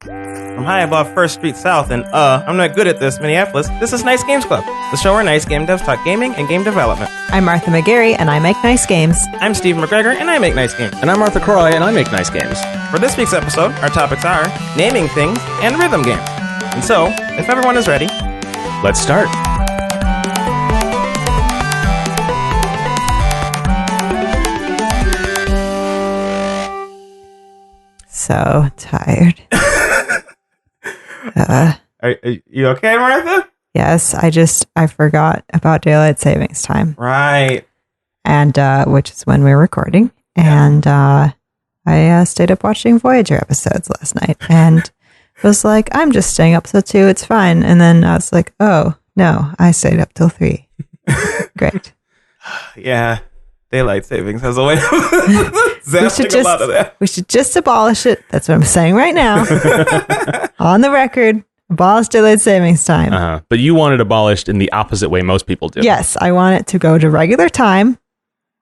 From high above First Street South and I'm not good at this, Minneapolis, this is Nice Games Club, the show where nice game devs talk gaming and game development. I'm Martha McGarry, and I make nice games. I'm Steve McGregor, and I make nice games. And I'm Arthur Croy, and I make nice games. For this week's episode, our topics are naming things and rhythm games. And so, if everyone is ready, let's start. So tired. Are you okay, Martha? Yes, I forgot about daylight savings time. Right. And which is when we're recording. And I stayed up watching Voyager episodes last night and was like, I'm just staying up till 2, it's fine. And then I was like, oh, no, I stayed up till 3. Great. Yeah. Daylight savings has a way of zapping a lot of that. We should just abolish it. That's what I'm saying right now. On the record, abolish daylight savings time. But you want it abolished in the opposite way most people do. Yes, I want it to go to regular time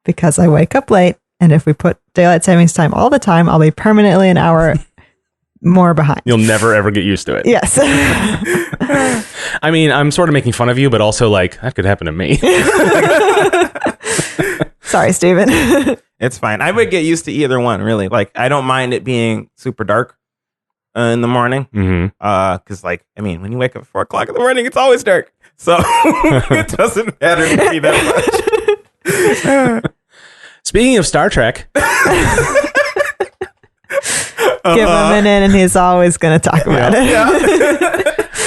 because I wake up late. And if we put daylight savings time all the time, I'll be permanently an hour more behind. You'll never, ever get used to it. Yes. I mean, I'm sort of making fun of you, but also like, that could happen to me. Sorry, Steven. It's fine. I would get used to either one, really. Like, I don't mind it being super dark in the morning. Because, like, I mean, when you wake up at 4 o'clock in the morning, it's always dark. So it doesn't matter to me that much. Speaking of Star Trek. Give him a minute and he's always going to talk about it. Yeah.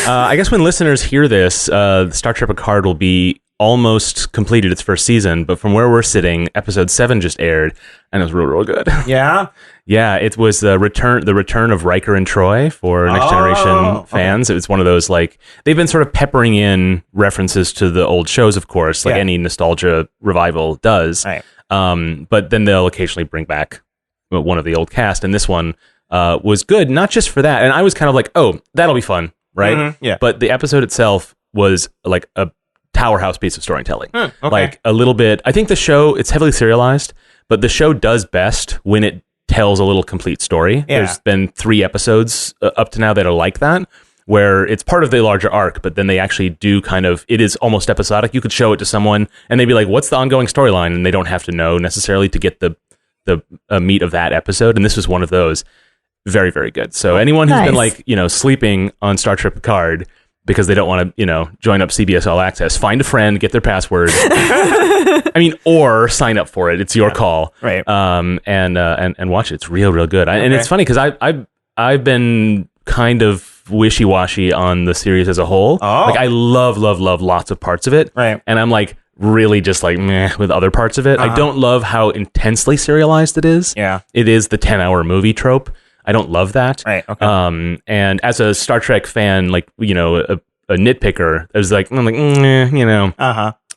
I guess when listeners hear this, Star Trek Picard will be almost completed its first season, but from where we're sitting, episode 7 just aired, and it was real good. Yeah? Yeah, it was the return of Riker and Troy for Next Generation fans. Okay. It was one of those, like, they've been sort of peppering in references to the old shows, of course, like any nostalgia revival does. Right. But then they'll occasionally bring back one of the old cast, and this one was good, not just for that. And I was kind of like, oh, that'll be fun, right? Mm-hmm, yeah. But the episode itself was like a powerhouse piece of storytelling. Okay. Like a little bit, I think the show, it's heavily serialized, but the show does best when it tells a little complete story. Yeah. There's been 3 episodes up to now that are like that, where it's part of the larger arc, but then they actually do kind of, it is almost episodic. You could show it to someone and they'd be like, what's the ongoing storyline? And they don't have to know necessarily to get the meat of that episode. And this was one of those. Very, very good. So anyone who's been like, sleeping on Star Trek Picard because they don't want to, join up CBS All Access, find a friend, get their password. I mean, or sign up for it. It's your call. Right. And watch it. It's real, real good. And it's funny because I've been kind of wishy-washy on the series as a whole. Oh. Like I love lots of parts of it. Right. And I'm like really just like meh with other parts of it. I don't love how intensely serialized it is. Yeah. It is the 10-hour movie trope. I don't love that. Right. Okay. And as a Star Trek fan, like, a nitpicker, I was like,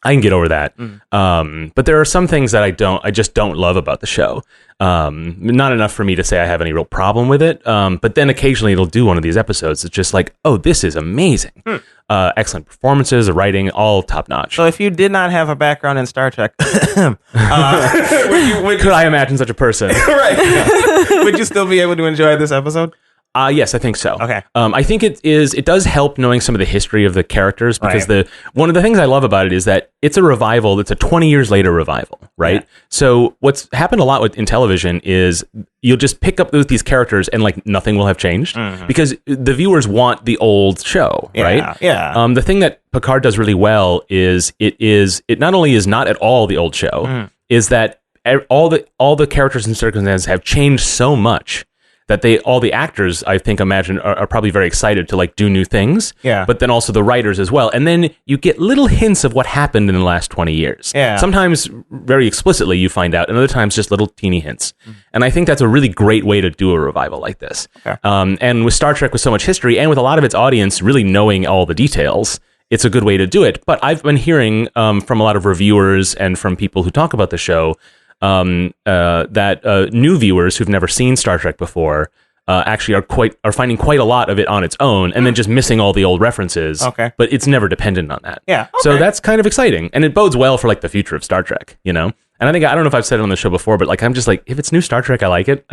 I can get over that. But there are some things that I just don't love about the show. Not enough for me to say I have any real problem with it. But then occasionally it'll do one of these episodes. It's just like, oh, this is amazing. Excellent performances, the writing, all top notch. So if you did not have a background in Star Trek, could I imagine such a person? Right. Would you still be able to enjoy this episode? Yes, I think so. Okay. I think it does help knowing some of the history of the characters because one of the things I love about it is that it's a revival. It's a 20 years later revival, right? Yeah. So what's happened a lot in television is you'll just pick up these characters and like nothing will have changed because the viewers want the old show, right? Yeah. The thing that Picard does really well is it not only is not at all the old show, is that all the characters and circumstances have changed so much that all the actors, I think, imagine are probably very excited to like do new things. Yeah. But then also the writers as well. And then you get little hints of what happened in the last 20 years. Yeah. Sometimes very explicitly you find out, and other times just little teeny hints. And I think that's a really great way to do a revival like this. Okay. And with Star Trek with so much history and with a lot of its audience really knowing all the details, it's a good way to do it. But I've been hearing from a lot of reviewers and from people who talk about the show that new viewers who've never seen Star Trek before actually are finding quite a lot of it on its own, and then just missing all the old references. Okay, but it's never dependent on that. Yeah, okay. So that's kind of exciting, and it bodes well for like the future of Star Trek. And I don't know if I've said it on the show before, but like I'm just like if it's new Star Trek, I like it.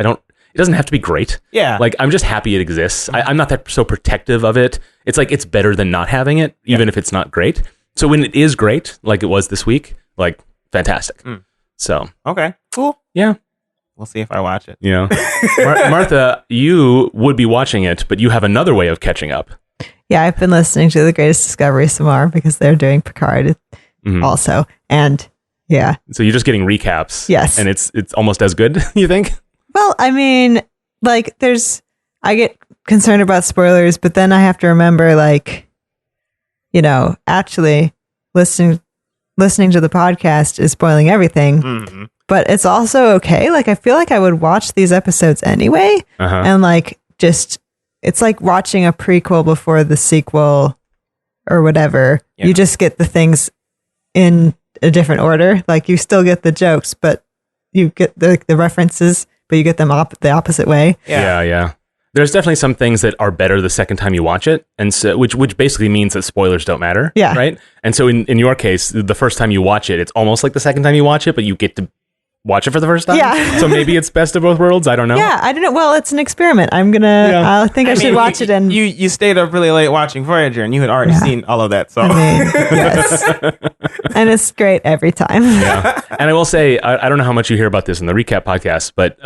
it doesn't have to be great. Yeah. Like, I'm just happy it exists. I'm not that so protective of it. It's like, it's better than not having it, even if it's not great. So when it is great, like it was this week, like, fantastic. So. Okay, cool. Yeah. We'll see if I watch it. Yeah. Martha, you would be watching it, but you have another way of catching up. Yeah, I've been listening to The Greatest Discovery some more because they're doing Picard also. And yeah. So you're just getting recaps. Yes. And it's almost as good, you think? Well, I mean, like I get concerned about spoilers, but then I have to remember, like, you know, actually listening to the podcast is spoiling everything. But it's also okay. Like, I feel like I would watch these episodes anyway. And like, it's like watching a prequel before the sequel or whatever. You just get the things in a different order. Like, you still get the jokes, but you get the references, but you get them the opposite way. Yeah. There's definitely some things that are better the second time you watch it, and so which basically means that spoilers don't matter. Yeah. Right. And so in your case, the first time you watch it, it's almost like the second time you watch it, but you get to watch it for the first time. Yeah. So maybe it's best of both worlds. I don't know. Yeah, I don't know. Well, it's an experiment. I think I should watch it. And you stayed up really late watching Voyager, and you had already seen all of that. So I mean, yes, and it's great every time. Yeah. And I will say, I don't know how much you hear about this in the recap podcast, but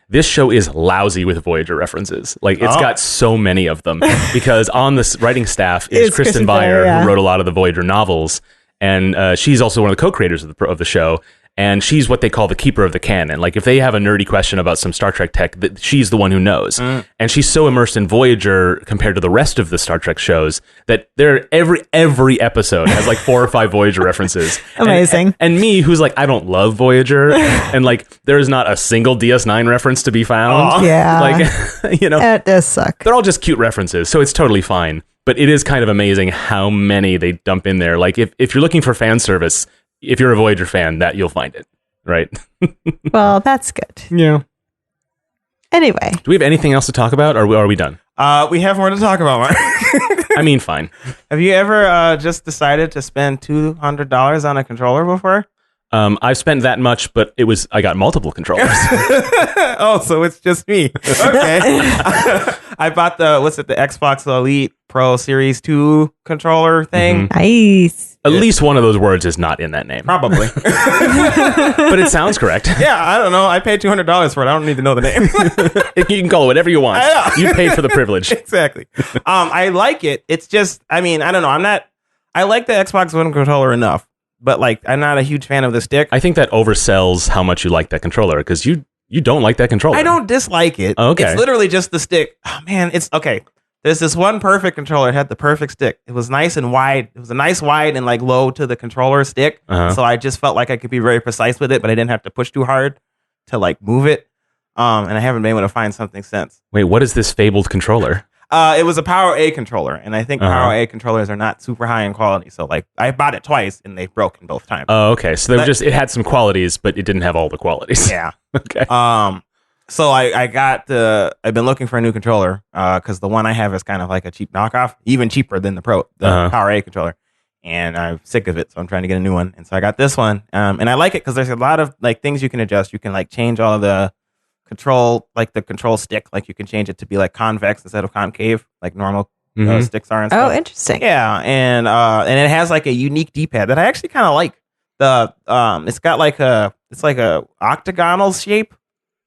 this show is lousy with Voyager references. Like, it's got so many of them because on the writing staff is Kristen Beyer, who wrote a lot of the Voyager novels, and she's also one of the co-creators of the show. And she's what they call the keeper of the canon. Like, if they have a nerdy question about some Star Trek tech, she's the one who knows. And she's so immersed in Voyager compared to the rest of the Star Trek shows that every episode has like 4 or 5 Voyager references. Amazing. And me, who's like, I don't love Voyager, and like, there is not a single DS9 reference to be found. Yeah. Like, you know, it does suck. they're all just cute references, so it's totally fine. But it is kind of amazing how many they dump in there. Like, if you're looking for fan service, if you're a Voyager fan, that you'll find it, right? Well, that's good. Yeah. Anyway. Do we have anything else to talk about, or are we done? We have more to talk about, Mark. I mean, fine. Have you ever just decided to spend $200 on a controller before? I've spent that much, but I got multiple controllers. Oh, so it's just me. Okay. I bought the Xbox Elite Pro Series 2 controller thing. Nice. At least one of those words is not in that name. Probably. But it sounds correct. Yeah, I don't know. I paid $200 for it. I don't need to know the name. You can call it whatever you want. You paid for the privilege. Exactly. I like it. It's just, I mean, I don't know. I like the Xbox One controller enough, but like, I'm not a huge fan of the stick. I think that oversells how much you like that controller, because you don't like that controller. I don't dislike it. Oh, okay. It's literally just the stick. Oh, man, it's okay. There's this one perfect controller. It had the perfect stick. It was nice and wide. It was a nice wide and like low to the controller stick. So I just felt like I could be very precise with it, but I didn't have to push too hard to like move it. And I haven't been able to find something since. Wait, what is this fabled controller? It was a Power A controller, and I think Power A controllers are not super high in quality. So like, I bought it twice, and they've broken both times. Oh, okay. So it had some qualities, but it didn't have all the qualities. Yeah. Okay. So I've been looking for a new controller because the one I have is kind of like a cheap knockoff, even cheaper than the Power A controller, and I'm sick of it. So I'm trying to get a new one, and so I got this one, and I like it because there's a lot of like things you can adjust. You can like change all of the control, like the control stick, like you can change it to be like convex instead of concave, like normal sticks are. And stuff. Oh, interesting. Yeah, and it has like a unique D-pad that I actually kind of like. It's got like a octagonal shape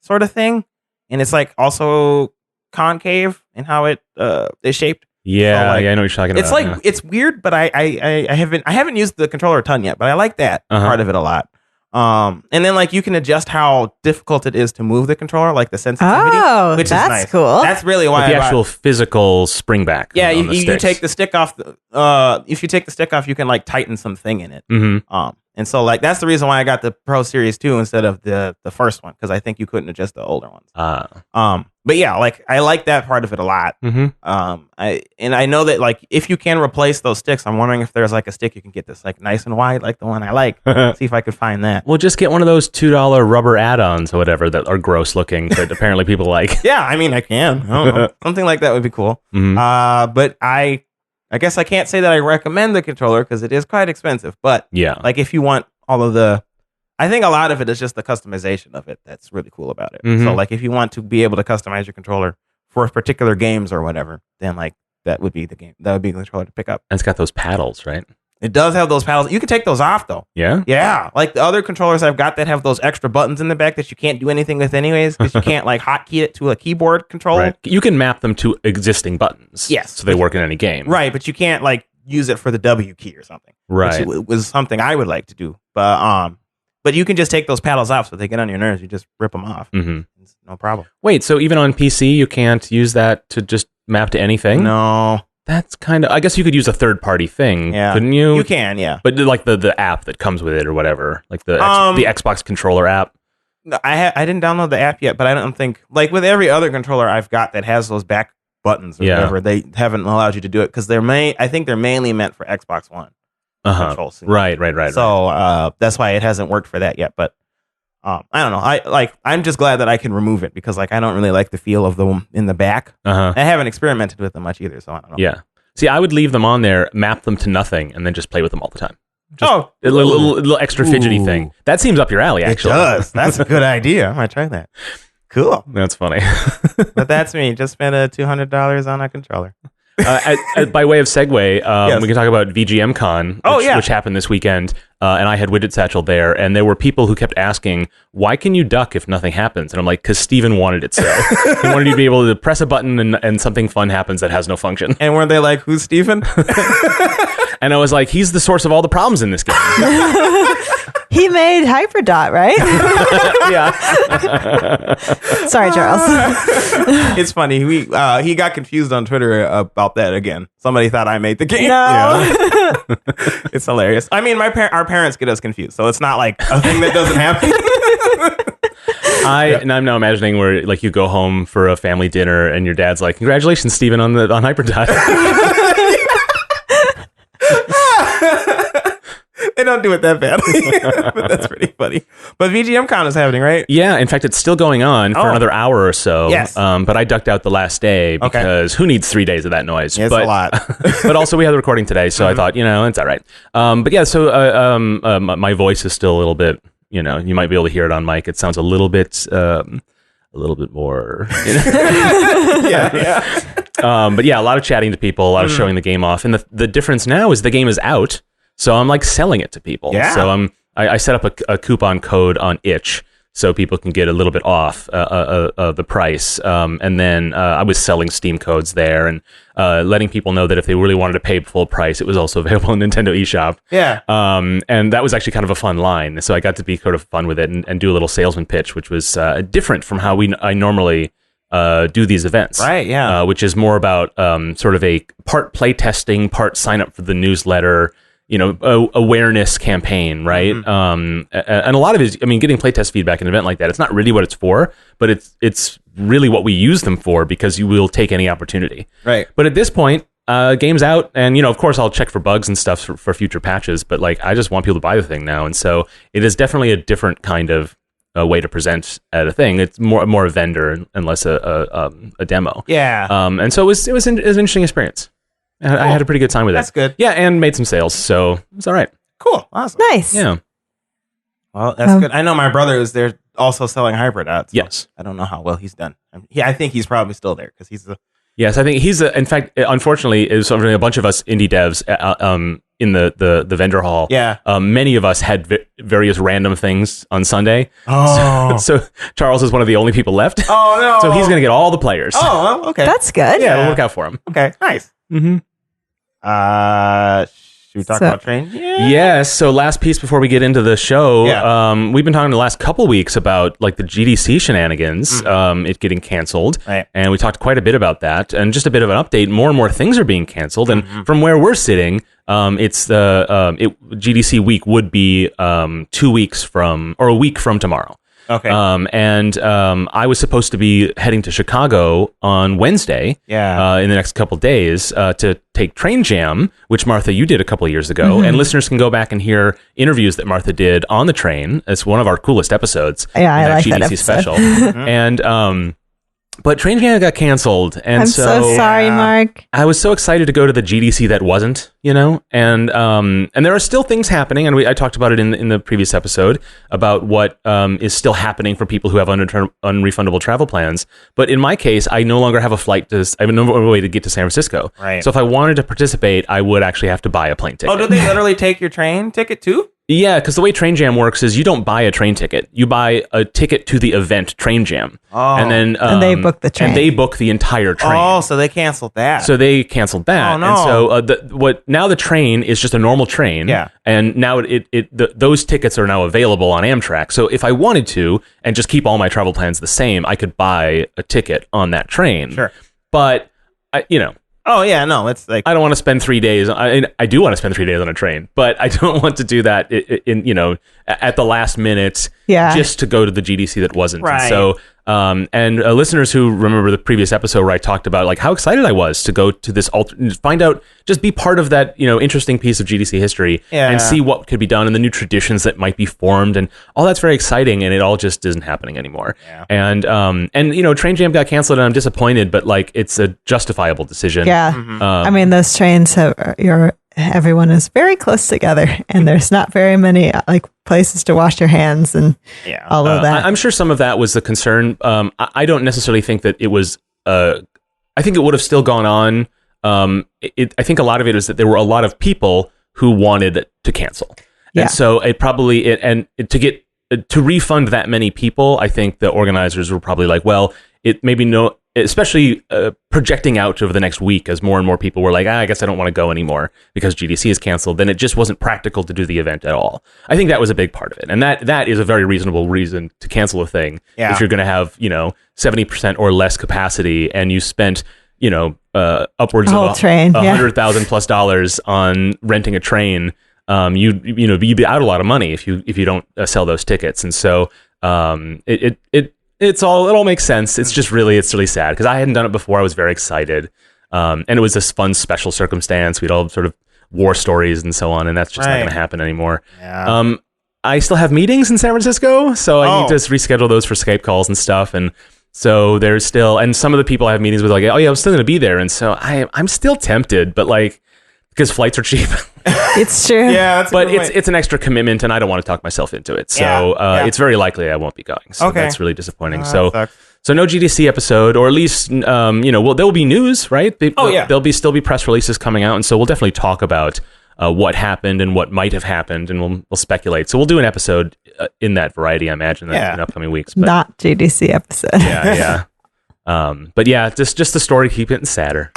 sort of thing, and it's like also concave in how it is shaped. Yeah, so like, I know what you're talking about. It's like it's weird, but I haven't used the controller a ton yet, but I like that part of it a lot. And then like you can adjust how difficult it is to move the controller, like the sensitivity, which that's is nice. Cool. That's really why the actual physical spring back. Yeah, on the you take the stick off. If you take the stick off, you can like tighten something in it. And so like that's the reason why I got the Pro Series 2 instead of the first one, because I think you couldn't adjust the older ones. But yeah, like I like that part of it a lot. I know that like if you can replace those sticks, I'm wondering if there's like a stick you can get this like nice and wide, like the one I like. See if I could find that. Well, just get one of those $2 rubber add-ons or whatever that are gross looking, but apparently people like. Yeah, I mean I can. I don't know. Something like that would be cool. But I guess I can't say that I recommend the controller because it is quite expensive. But yeah, like if you want all of the I think a lot of it is just the customization of it that's really cool about it. Mhm. So like if you want to be able to customize your controller for particular games or whatever, then like that would be the game. That would be the controller to pick up. And it's got those paddles, right? It does have those paddles. You can take those off though. Yeah. Yeah, like the other controllers I've got that have those extra buttons in the back that you can't do anything with anyways because you can't like hotkey it to a keyboard control. Right. You can map them to existing buttons. Yes. So they work in any game. Right, but you can't like use it for the W key or something. Right. Which was something I would like to do. But you can just take those paddles off so they get on your nerves. You just rip them off. Mm-hmm. It's no problem. Wait, so even on PC, you can't use that to just map to anything? No. That's kind of... I guess you could use a third-party thing, Yeah. couldn't you? You can, yeah. But like the app that comes with it or whatever, like the Xbox controller app. No, I didn't download the app yet, but I don't think... Like with every other controller I've got that has those back buttons or whatever, they haven't allowed you to do it because I think they're mainly meant for Xbox One controls. Right. So that's why it hasn't worked for that yet. But I don't know. I'm just glad that I can remove it because like I don't really like the feel of them in the back. I haven't experimented with them much either, so I don't know. Yeah. See, I would leave them on there, map them to nothing, and then just play with them all the time. Just a little extra fidgety thing. That seems up your alley, actually. It does. That's a good idea. I might try that. Cool. That's funny. But that's me. Just spent $200 on a controller. By way of segue, we can talk about VGM Con, which happened this weekend, and I had Widget Satchel there, and there were people who kept asking, why can you duck if nothing happens? And I'm like, because Steven wanted it so. He wanted you to be able to press a button and something fun happens that has no function. And were they like, who's Steven? And I was like, he's the source of all the problems in this game. He made Hyperdot, right? Yeah. Sorry, Charles. It's funny. He got confused on Twitter about that again. Somebody thought I made the game. No. Yeah. It's hilarious. I mean, our parents get us confused, so it's not like a thing that doesn't happen. I'm now imagining where like you go home for a family dinner and your dad's like, "Congratulations, Steven, on Hyperdot." They don't do it that badly, but that's pretty funny. But VGM Con is happening, right? Yeah, in fact, it's still going on for another hour or so. Yes. But I ducked out the last day because who needs 3 days of that noise? Yeah, it's a lot. But also we had the recording today, so I thought, it's all right. But yeah, so my voice is still a little bit, you might be able to hear it on mic. It sounds a little bit more. Yeah. But yeah, a lot of chatting to people, a lot of showing the game off. And the difference now is the game is out. So I'm like selling it to people. Yeah. So I set up a coupon code on Itch so people can get a little bit off the price. And then I was selling Steam codes there and letting people know that if they really wanted to pay full price, it was also available in Nintendo eShop. Yeah. And that was actually kind of a fun line. So I got to be sort of fun with it and do a little salesman pitch, which was different from how I normally do these events. Right, yeah. Which is more about sort of a part play testing, part sign up for the newsletter, awareness campaign, right? And a lot of it is, getting playtest feedback in an event like that, it's not really what it's for, but it's really what we use them for because you will take any opportunity. Right. But at this point, game's out, and of course I'll check for bugs and stuff for future patches, but like I just want people to buy the thing now, and so it is definitely a different kind of way to present at a thing. It's more a vendor and less a demo. Yeah. And so it was an interesting experience. I had a pretty good time with it. That's good. Yeah, and made some sales, so it's all right. Cool. Awesome. Nice. Yeah. Well, that's good. I know my brother is there also selling Hyperdot. So yes. I don't know how well he's done. I think he's probably still there because he's the... Yes, I think he's in fact, unfortunately, is a bunch of us indie devs in the vendor hall. Yeah. Many of us had various random things on Sunday. Oh. So Charles is one of the only people left. Oh, no. So he's going to get all the players. Oh, well, okay. That's good. Yeah, it'll work out for him. Okay, nice. Mm-hmm. Should we talk about trains? Yeah. Yes. So last piece before we get into the show, we've been talking the last couple weeks about like the GDC shenanigans, it getting canceled, right. And we talked quite a bit about that. And just a bit of an update: more and more things are being canceled. And from where we're sitting, it's GDC week would be 2 weeks from or a week from tomorrow. Okay. I was supposed to be heading to Chicago on Wednesday. Yeah. In the next couple days to take Train Jam, which Martha, you did a couple of years ago, and listeners can go back and hear interviews that Martha did on the train. It's one of our coolest episodes. Yeah, I like GDC that episode. special. And But Train Jam got canceled, and I'm so sorry, Mark. I was so excited to go to the GDC that wasn't, and there are still things happening, and I talked about it in the previous episode about what is still happening for people who have unrefundable travel plans. But in my case, I no longer have a flight I have no way to get to San Francisco. Right. So if I wanted to participate, I would actually have to buy a plane ticket. Oh, did they literally take your train ticket too? Yeah, because the way Train Jam works is you don't buy a train ticket. You buy a ticket to the event Train Jam. Oh. And then and they book the train. And they book the entire train. Oh, so they canceled that. So they canceled that. Oh, no. And so now the train is just a normal train. Yeah. And now those tickets are now available on Amtrak. So if I wanted to and just keep all my travel plans the same, I could buy a ticket on that train. Sure. But Oh yeah, no, it's like I don't want to spend 3 days. I do want to spend 3 days on a train, but I don't want to do that at the last minute, just to go to the GDC that wasn't. Right. And so, listeners who remember the previous episode where I talked about like how excited I was to go to this, find out, just be part of that, interesting piece of GDC history and see what could be done and the new traditions that might be formed and all that's very exciting. And it all just isn't happening anymore. Yeah. And Train Jam got canceled and I'm disappointed, but like it's a justifiable decision. Yeah. I mean, those trains everyone is very close together and there's not very many like places to wash your hands and all of that. I'm sure some of that was the concern. I don't necessarily think that it was, I think it would have still gone on. I think a lot of it is that there were a lot of people who wanted to cancel. And so to refund that many people, I think the organizers were probably like, well, it maybe especially projecting out over the next week as more and more people were like, I guess I don't want to go anymore because GDC is canceled, then it just wasn't practical to do the event at all. I think that was a big part of it. And that is a very reasonable reason to cancel a thing. Yeah. If you're going to have, 70% or less capacity and you spent, upwards of $100,000+ on renting a train, you'd be out a lot of money if you don't sell those tickets. And so it all makes sense. It's just really sad because I hadn't done it before. I was very excited. And it was this fun special circumstance. We'd all sort of war stories and so on, and that's just not going to happen anymore. Yeah. I still have meetings in San Francisco, so I need to reschedule those for Skype calls and stuff. And so there's still, and some of the people I have meetings with are like, oh yeah, I'm still going to be there. And so I'm still tempted, but like, because flights are cheap. It's true. Yeah, but it's an extra commitment, and I don't want to talk myself into it. So it's very likely I won't be going. So that's really disappointing. So no GDC episode, or at least there will be news, right? There'll still be press releases coming out, and so we'll definitely talk about what happened and what might have happened, and we'll speculate. So we'll do an episode in that variety, I imagine, in upcoming weeks. But, not GDC episode. Yeah. But yeah, just the story keep getting sadder.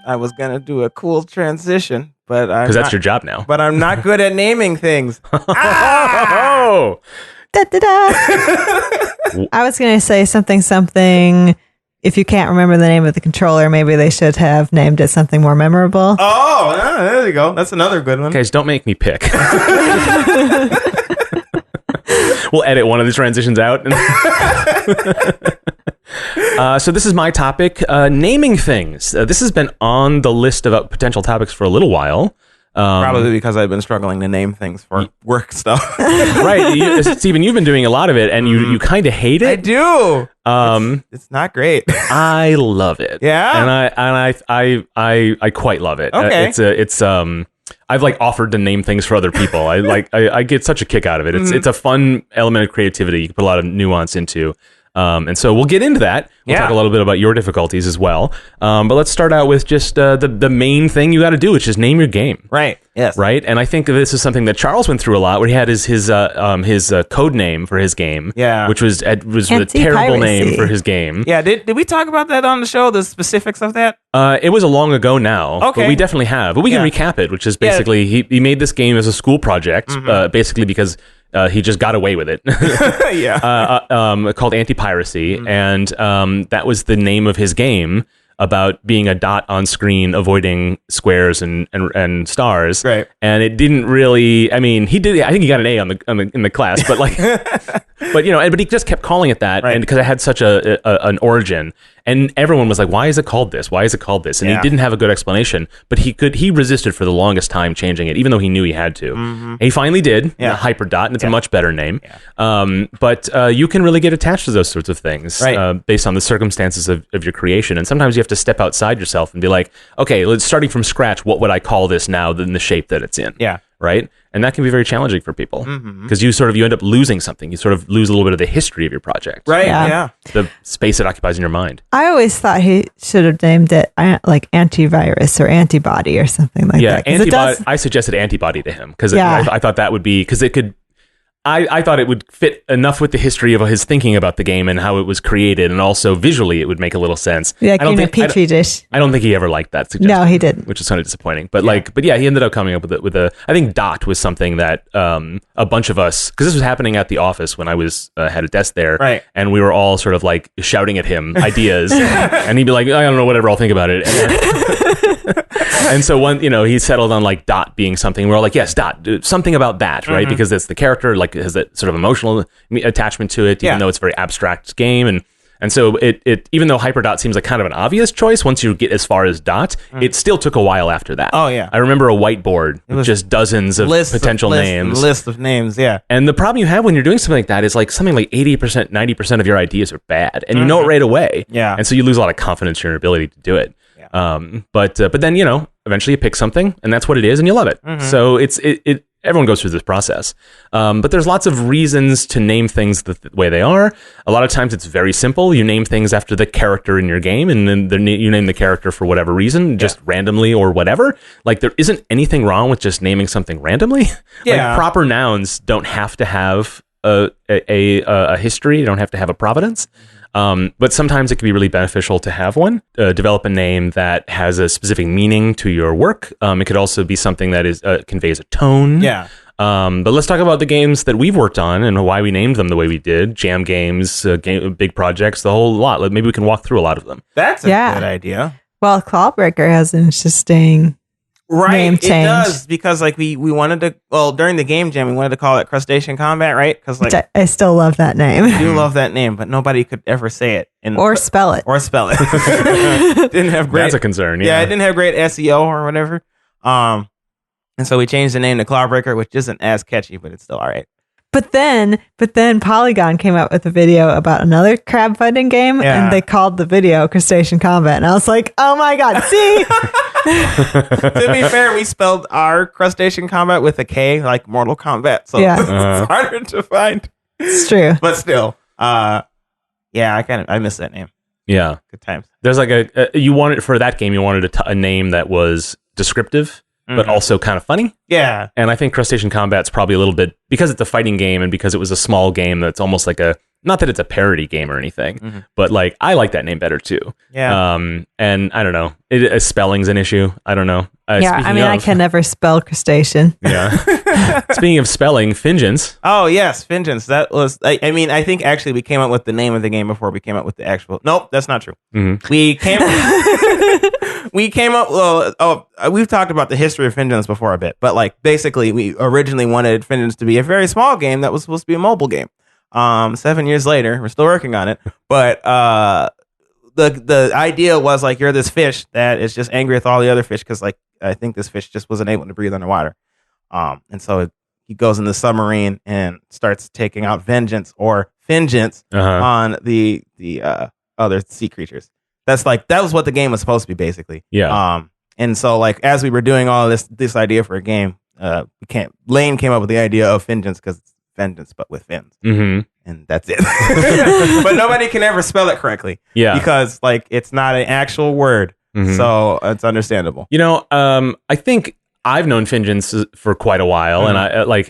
I was gonna do a cool transition, but because that's your job now. But I'm not good at naming things. Oh! Da, da, da. I was going to say something. If you can't remember the name of the controller, maybe they should have named it something more memorable. Oh, there you go. That's another good one. Guys, don't make me pick. We'll edit one of the transitions out. So this is my topic, naming things. This has been on the list of potential topics for a little while. Probably because I've been struggling to name things for work stuff. Right. Stephen, you've been doing a lot of it, and you kind of hate it. I do. It's not great. I love it. Yeah. And I quite love it. Okay. I've like offered to name things for other people. I get such a kick out of it. It's a fun element of creativity you can put a lot of nuance into. And so we'll get into that. We'll talk a little bit about your difficulties as well. But let's start out with just the main thing you got to do, which is name your game. Right. Yes. Right. And I think this is something that Charles went through a lot, where he had his code name for his game. Yeah. Which was a terrible name for his game. Yeah. Did we talk about that on the show? The specifics of that? It was a long ago now. Okay. But we definitely have. But we can recap it, which is basically he made this game as a school project, basically because he just got away with it. Yeah. Called Anti-Piracy, and that was the name of his game. about being a dot on screen, avoiding squares and stars. Right. And it didn't really. I mean, he did. I think he got an A in the class, but like, but he just kept calling it that, Right. and because it had such an origin, and everyone was like, "Why is it called this? Why is it called this?" And he didn't have a good explanation, but he resisted for the longest time changing it, even though he knew he had to. And he finally did. Yeah. Hyperdot, and it's a much better name. Yeah. But you can really get attached to those sorts of things, right. Based on the circumstances of your creation, and sometimes you have to step outside yourself and be like, okay, starting from scratch, what would I call this now in the shape that it's in? Yeah. Right? And that can be very challenging for people because you end up losing something. You sort of lose a little bit of the history of your project. Right. Yeah. The space it occupies in your mind. I always thought he should have named it like antivirus or antibody or something like that. Yeah, antibody. I suggested antibody to him because I thought that would be, because it could. I thought it would fit enough with the history of his thinking about the game and how it was created, and also visually it would make a little sense. Yeah, like in a petri dish. I don't think he ever liked that suggestion. No, he didn't. Which is kind of disappointing. But he ended up coming up with a. I think dot was something that a bunch of us, because this was happening at the office when I was had a desk there, right? And we were all sort of like shouting at him ideas, and he'd be like, I don't know, whatever, I'll think about it. And so he settled on like dot being something. We're all like, yes, dot, something about that, right? Because it's the character, like has that sort of emotional attachment to it, even though it's a very abstract game. And so it even though Hyperdot seems like kind of an obvious choice once you get as far as dot, it still took a while after that. Oh yeah, I remember a whiteboard with just dozens of potential names. List of names, yeah. And the problem you have when you're doing something like that is like something like 80%, 90% of your ideas are bad, and you know it right away. Yeah. And so you lose a lot of confidence in your ability to do it. But then eventually you pick something, and that's what it is, and you love it. So it everyone goes through this process. But there's lots of reasons to name things the way they are. A lot of times it's very simple. You name things after the character in your game, and then you name the character for whatever reason, just randomly or whatever. Like there isn't anything wrong with just naming something randomly. Like proper nouns don't have to have a history. They don't have to have a provenance. But sometimes it can be really beneficial to have one. Develop a name that has a specific meaning to your work. It could also be something that is conveys a tone. Yeah. But let's talk about the games that we've worked on and why we named them the way we did. Jam games, big projects, the whole lot. Maybe we can walk through a lot of them. That's a good idea. Well, Clawbreaker has an interesting name change. It does, because like we wanted to, during the game jam, we wanted to call it Crustacean Combat, right? Because like I still love that name. I do love that name, but nobody could ever say it or spell it. Didn't have great. That's a concern. Yeah, it didn't have great SEO or whatever. And so we changed the name to Clawbreaker, which isn't as catchy, but it's still all right. But then Polygon came out with a video about another crab fighting game, and they called the video Crustacean Combat, and I was like, oh my god, see. To be fair, we spelled our Crustacean Combat with a K, like Mortal Kombat, so it's harder to find. It's true, but still, I miss that name. Yeah, good times. There's like you wanted for that game, you wanted a name that was descriptive, but also kind of funny. Yeah. And I think Crustacean Combat's probably a little bit, because it's a fighting game and because it was a small game that's almost like not that it's a parody game or anything, but like I like that name better too. Yeah. And I don't know, spelling's an issue. I don't know. I can never spell crustacean. Yeah. Speaking of spelling, Fingens. Oh yes, Fingens. That was. I think actually we came up with the name of the game before we came up with the actual. Nope, that's not true. We came. We came up. We've talked about the history of Fingens before a bit, but like basically, we originally wanted Fingens to be a very small game that was supposed to be a mobile game. 7 years later, we're still working on it, but the idea was like you're this fish that is just angry with all the other fish because like I think this fish just wasn't able to breathe underwater, and so he goes in the submarine and starts taking out vengeance or vengeance on the other sea creatures. That was what the game was supposed to be basically. Yeah. And so like as we were doing all this idea for a game, Lane came up with the idea of vengeance because it's vengeance but with fins. And that's it. But nobody can ever spell it correctly. Yeah. Because like it's not an actual word. So it's understandable. I think I've known Fingens for quite a while, and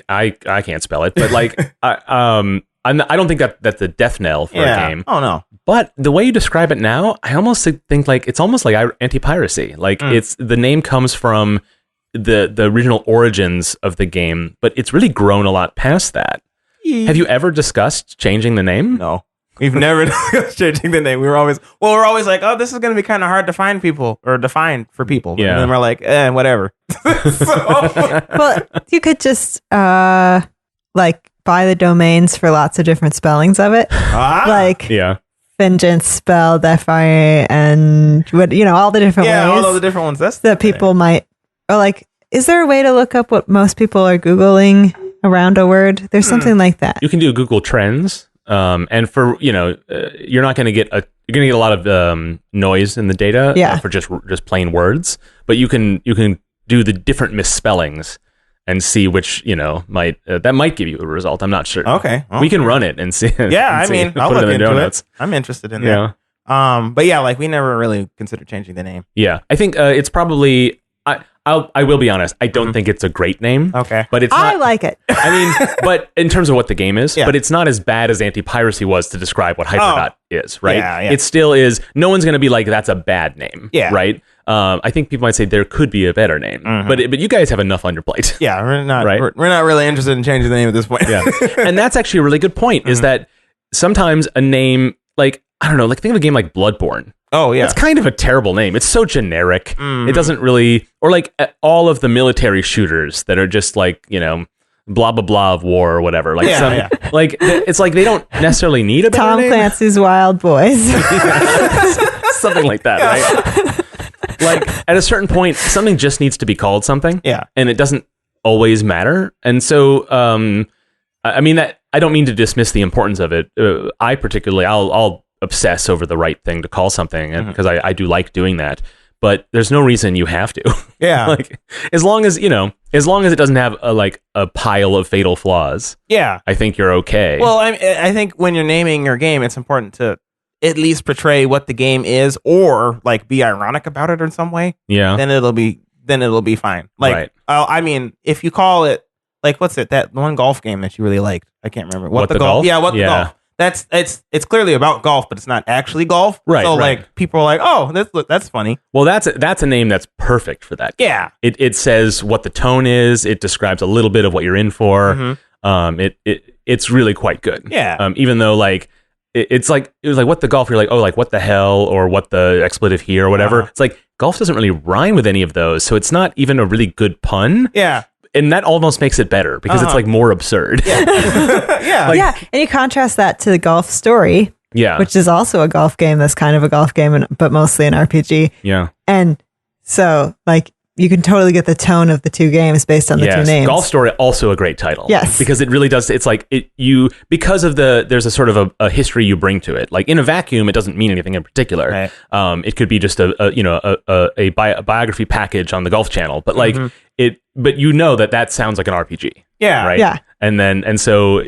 I can't spell it, but like I don't think that's a death knell for a game. Oh no. But the way you describe it now, I almost think like it's almost like anti-piracy. Like it's the name comes from the original origins of the game, but it's really grown a lot past that. Have you ever discussed changing the name? No. We've never discussed changing the name. We're always like, oh, this is going to be kind of hard to find people or define for people. Yeah. And then we're like, whatever. Well, you could just like buy the domains for lots of different spellings of it, like Yeah. vengeance spelled FIA and what all the different ways. all of the different ones. That's that people might, or like, is there a way to look up what most people are Googling around a word? There's something like that. You can do Google Trends, and for you're not going to get a lot of noise in the data for just plain words, but you can do the different misspellings and see which might that might give you a result. I'm not sure. Okay, we can run it and see. Yeah, and I mean, I'll put look it in the into notes. it. I'm interested in that. But yeah, like we never really considered changing the name. Yeah, I think it's probably. I will be honest. I don't think it's a great name. Okay, but it's. I like it. I mean, but in terms of what the game is, but it's not as bad as anti-piracy was to describe what Hyperdot is, right? Yeah. It still is. No one's going to be like, that's a bad name, right? I think people might say there could be a better name, but you guys have enough on your plate. Yeah, we're not. Right? We're not really interested in changing the name at this point. Yeah, and that's actually a really good point. Is that sometimes a name like I don't know, like think of a game like Bloodborne. Oh yeah, it's kind of a terrible name. It's so generic. It doesn't really, or like all of the military shooters that are just like blah blah blah of war or whatever. Like like it's like they don't necessarily need a better Tom name. Clancy's Wild Boys, something like that, right? Like at a certain point, something just needs to be called something. Yeah, and it doesn't always matter. And so, I mean that I don't mean to dismiss the importance of it. I particularly, I'll obsess over the right thing to call something, and because I do like doing that, but there's no reason you have to. Yeah, like as long as it doesn't have a pile of fatal flaws. Yeah, I think you're okay. Well, I think when you're naming your game, it's important to at least portray what the game is, or like be ironic about it in some way. Yeah, then it'll be fine. Like, I mean, if you call it like what's it that one golf game that you really liked? I can't remember. What the golf? Yeah, the golf. That's it's clearly about golf, but it's not actually golf. Right. So like people are like, oh, that's funny. Well, that's a name that's perfect for that. Yeah. It says what the tone is. It describes a little bit of what you're in for. It's really quite good. Yeah. Even though like it was like what the golf. You're like, oh, like what the hell, or what the expletive here or whatever. It's like golf doesn't really rhyme with any of those, so it's not even a really good pun. Yeah. And that almost makes it better because it's like more absurd. Yeah. Yeah. And you contrast that to the Golf Story, which is also a golf game that's kind of a golf game, but mostly an RPG. Yeah. And so, like, you can totally get the tone of the two games based on the two names. Golf Story, also a great title. Yes. Because it really does, it's like, because of there's a sort of a history you bring to it. Like, in a vacuum, it doesn't mean anything in particular. Right. It could be just a biography package on the Golf Channel, but like, but that sounds like an RPG. Yeah. Right? Yeah. And so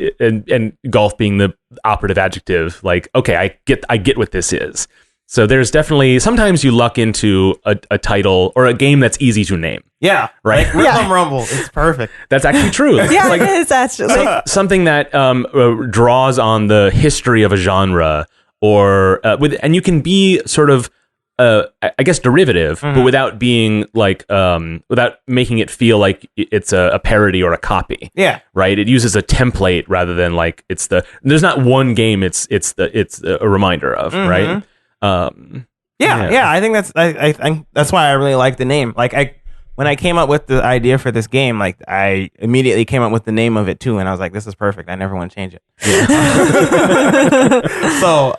golf being the operative adjective, like, okay, I get what this is. So there's definitely, sometimes you luck into a title or a game that's easy to name. Yeah. Right. Like Rhythm Rumble. It's perfect. That's actually true. Yeah, like, it's actually something that draws on the history of a genre, or and you can be sort of I guess derivative, but without being like without making it feel like it's a parody or a copy. Yeah. Right. It uses a template rather than like there's not one game it's a reminder of, right? Yeah. I think that's why I really like the name. Like when I came up with the idea for this game, like I immediately came up with the name of it too, and I was like, this is perfect. I never want to change it. Yeah. So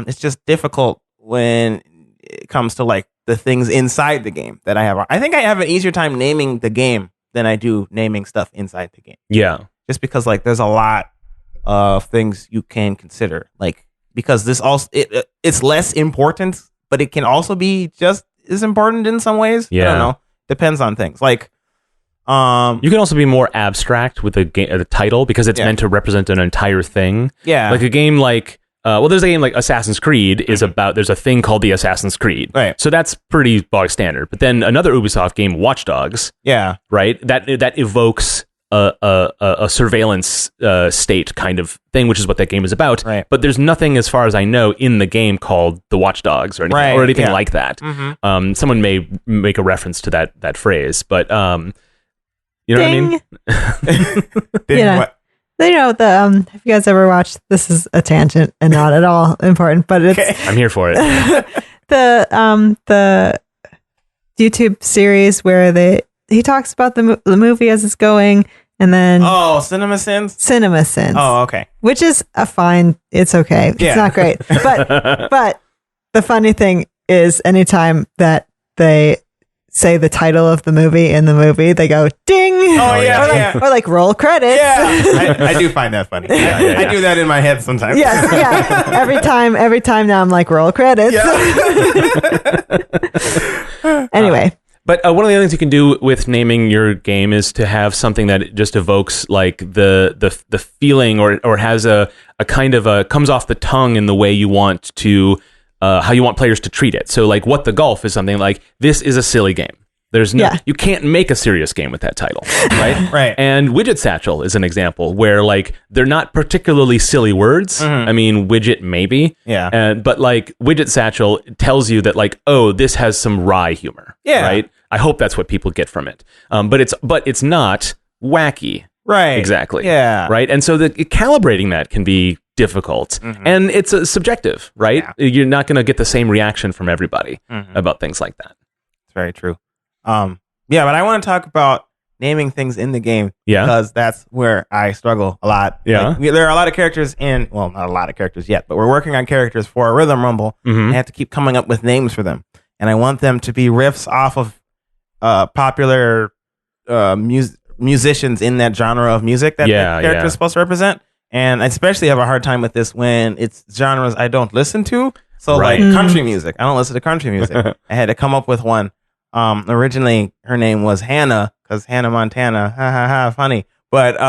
it's just difficult when it comes to like the things inside the game that I have. I think I have an easier time naming the game than I do naming stuff inside the game. Yeah. Just because like there's a lot of things you can consider, like, because this also it's less important, but it can also be just as important in some ways. Yeah. I don't know. Depends on things. Like, you can also be more abstract with the title because it's meant to represent an entire thing. Yeah. Like a game like, there's a game like Assassin's Creed is about, there's a thing called the Assassin's Creed. Right. So that's pretty bog standard. But then another Ubisoft game, Watch Dogs. Yeah. Right. That evokes a surveillance state kind of thing, which is what that game is about. Right. But there's nothing, as far as I know, in the game called the Watch Dogs or anything, like that. Mm-hmm. Someone may make a reference to that phrase, but you know Ding. what I mean? What? So, have you guys ever watched, this is a tangent and not at all important, but it's I'm here for it. the YouTube series where he talks about the movie as it's going, and then Cinema Sins. Oh, okay. Which is it's okay. Yeah. It's not great, but the funny thing is, anytime that they say the title of the movie in the movie, they go ding. Or like roll credits. Yeah, I do find that funny. I do that in my head sometimes. Yeah. Every time now I'm like roll credits. Yeah. Anyway. But one of the other things you can do with naming your game is to have something that just evokes like the feeling or has a kind of a comes off the tongue in the way you want to how you want players to treat it. So like What the Golf is something like, this is a silly game. There's no, you can't make a serious game with that title, right? Right. And Widget Satchel is an example where like they're not particularly silly words. Mm-hmm. I mean, widget maybe, but like Widget Satchel tells you that like, oh, this has some wry humor, right? I hope that's what people get from it. But it's not wacky, right? Exactly, right. And so calibrating that can be difficult, and it's subjective, right? Yeah. You're not going to get the same reaction from everybody about things like that. It's very true. But I want to talk about naming things in the game because that's where I struggle a lot. Like, there are a lot of characters not a lot of characters yet, but we're working on characters for a Rhythm Rumble. I have to keep coming up with names for them, and I want them to be riffs off of popular musicians in that genre of music that the character is supposed to represent. And I especially have a hard time with this when it's genres I don't listen to. So like country music, I don't listen to country music. I had to come up with one. Originally her name was Hannah because Hannah Montana, ha ha ha, funny. But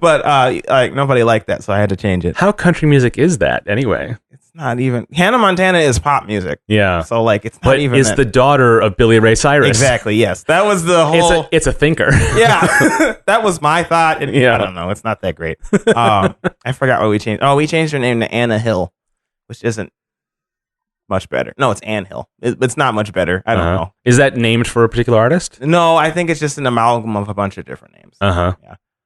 like nobody liked that, so I had to change it. How country music is that anyway? It's not even Hannah Montana is pop music. Yeah. So like it's not even. But is the daughter of Billy Ray Cyrus. Exactly. Yes, that was the whole. It's a thinker. Yeah, that was my thought. I don't know. It's not that great. I forgot what we changed. Oh, we changed her name to Anna Hill, which isn't much better. No, it's Ann Hill. It's not much better. I don't know. Is that named for a particular artist? No, I think it's just an amalgam of a bunch of different names. Yeah,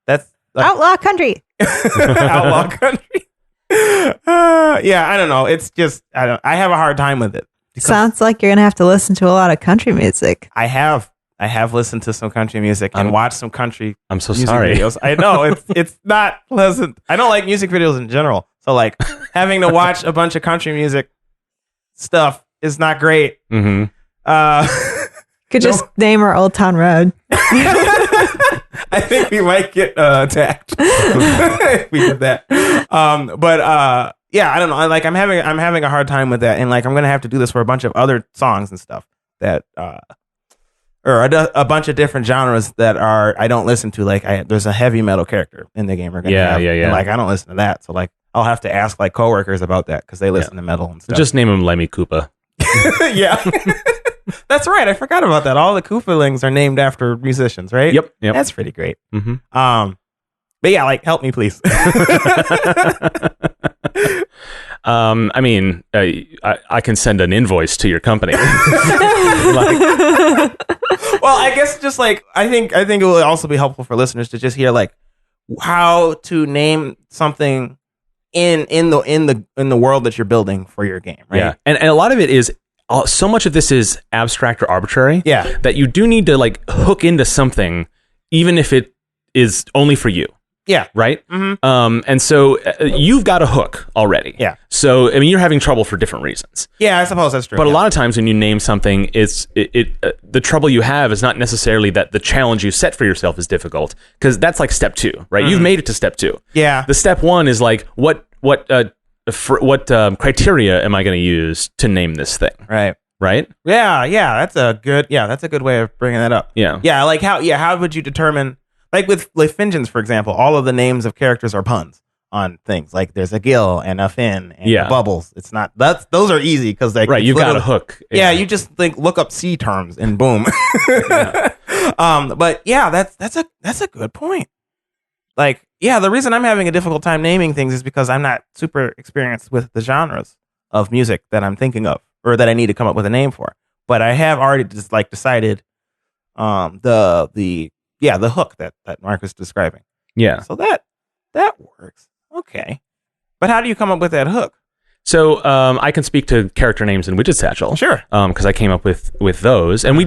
that's like, Outlaw Country. Outlaw Country. I don't know. It's just I have a hard time with it. Sounds like you're gonna have to listen to a lot of country music. I have listened to some country music and watched some country. I'm so sorry. Videos. I know it's not pleasant. I don't like music videos in general. So like having to watch a bunch of country music stuff is not great. Could just name our Old Town Road. I think we might get attacked if we did that. I don't know. I'm having a hard time with that, and like I'm gonna have to do this for a bunch of other songs and stuff that or a bunch of different genres that I don't listen to. Like there's a heavy metal character in the game we're gonna have, and like I don't listen to that, so like I'll have to ask like coworkers about that because they listen to metal and stuff. Just name him Lemmy Koopa. Yeah. That's right. I forgot about that. All the Koopalings are named after musicians, right? Yep. That's pretty great. But yeah, like help me, please. I mean, I can send an invoice to your company. Well, I guess just like I think it will also be helpful for listeners to just hear like how to name something in the world that you're building for your game, right? Yeah, and a lot of it is. So much of this is abstract or arbitrary. Yeah, that you do need to like hook into something, even if it is only for you. Yeah. Right. And so you've got a hook already. Yeah. So I mean, you're having trouble for different reasons. Yeah, I suppose that's true. But a lot of times when you name something, the trouble you have is not necessarily that the challenge you set for yourself is difficult, because that's like step 2, right? You've made it to step 2. Yeah. The step 1 is like what criteria am I going to use to name this thing? Right. Yeah. That's a good way of bringing that up. Yeah. Like how would you determine? Like with Fingens, for example, all of the names of characters are puns on things. Like there's a Gil and a Finn and a Bubbles. It's not those are easy because like you've got a hook. Yeah, you just look up sea terms and boom. But yeah, that's a good point. Like the reason I'm having a difficult time naming things is because I'm not super experienced with the genres of music that I'm thinking of or that I need to come up with a name for. But I have already just like decided the hook that Mark was describing. Yeah. So that works. Okay. But how do you come up with that hook? So I can speak to character names in Widget Satchel. Sure. Because I came up with those, and we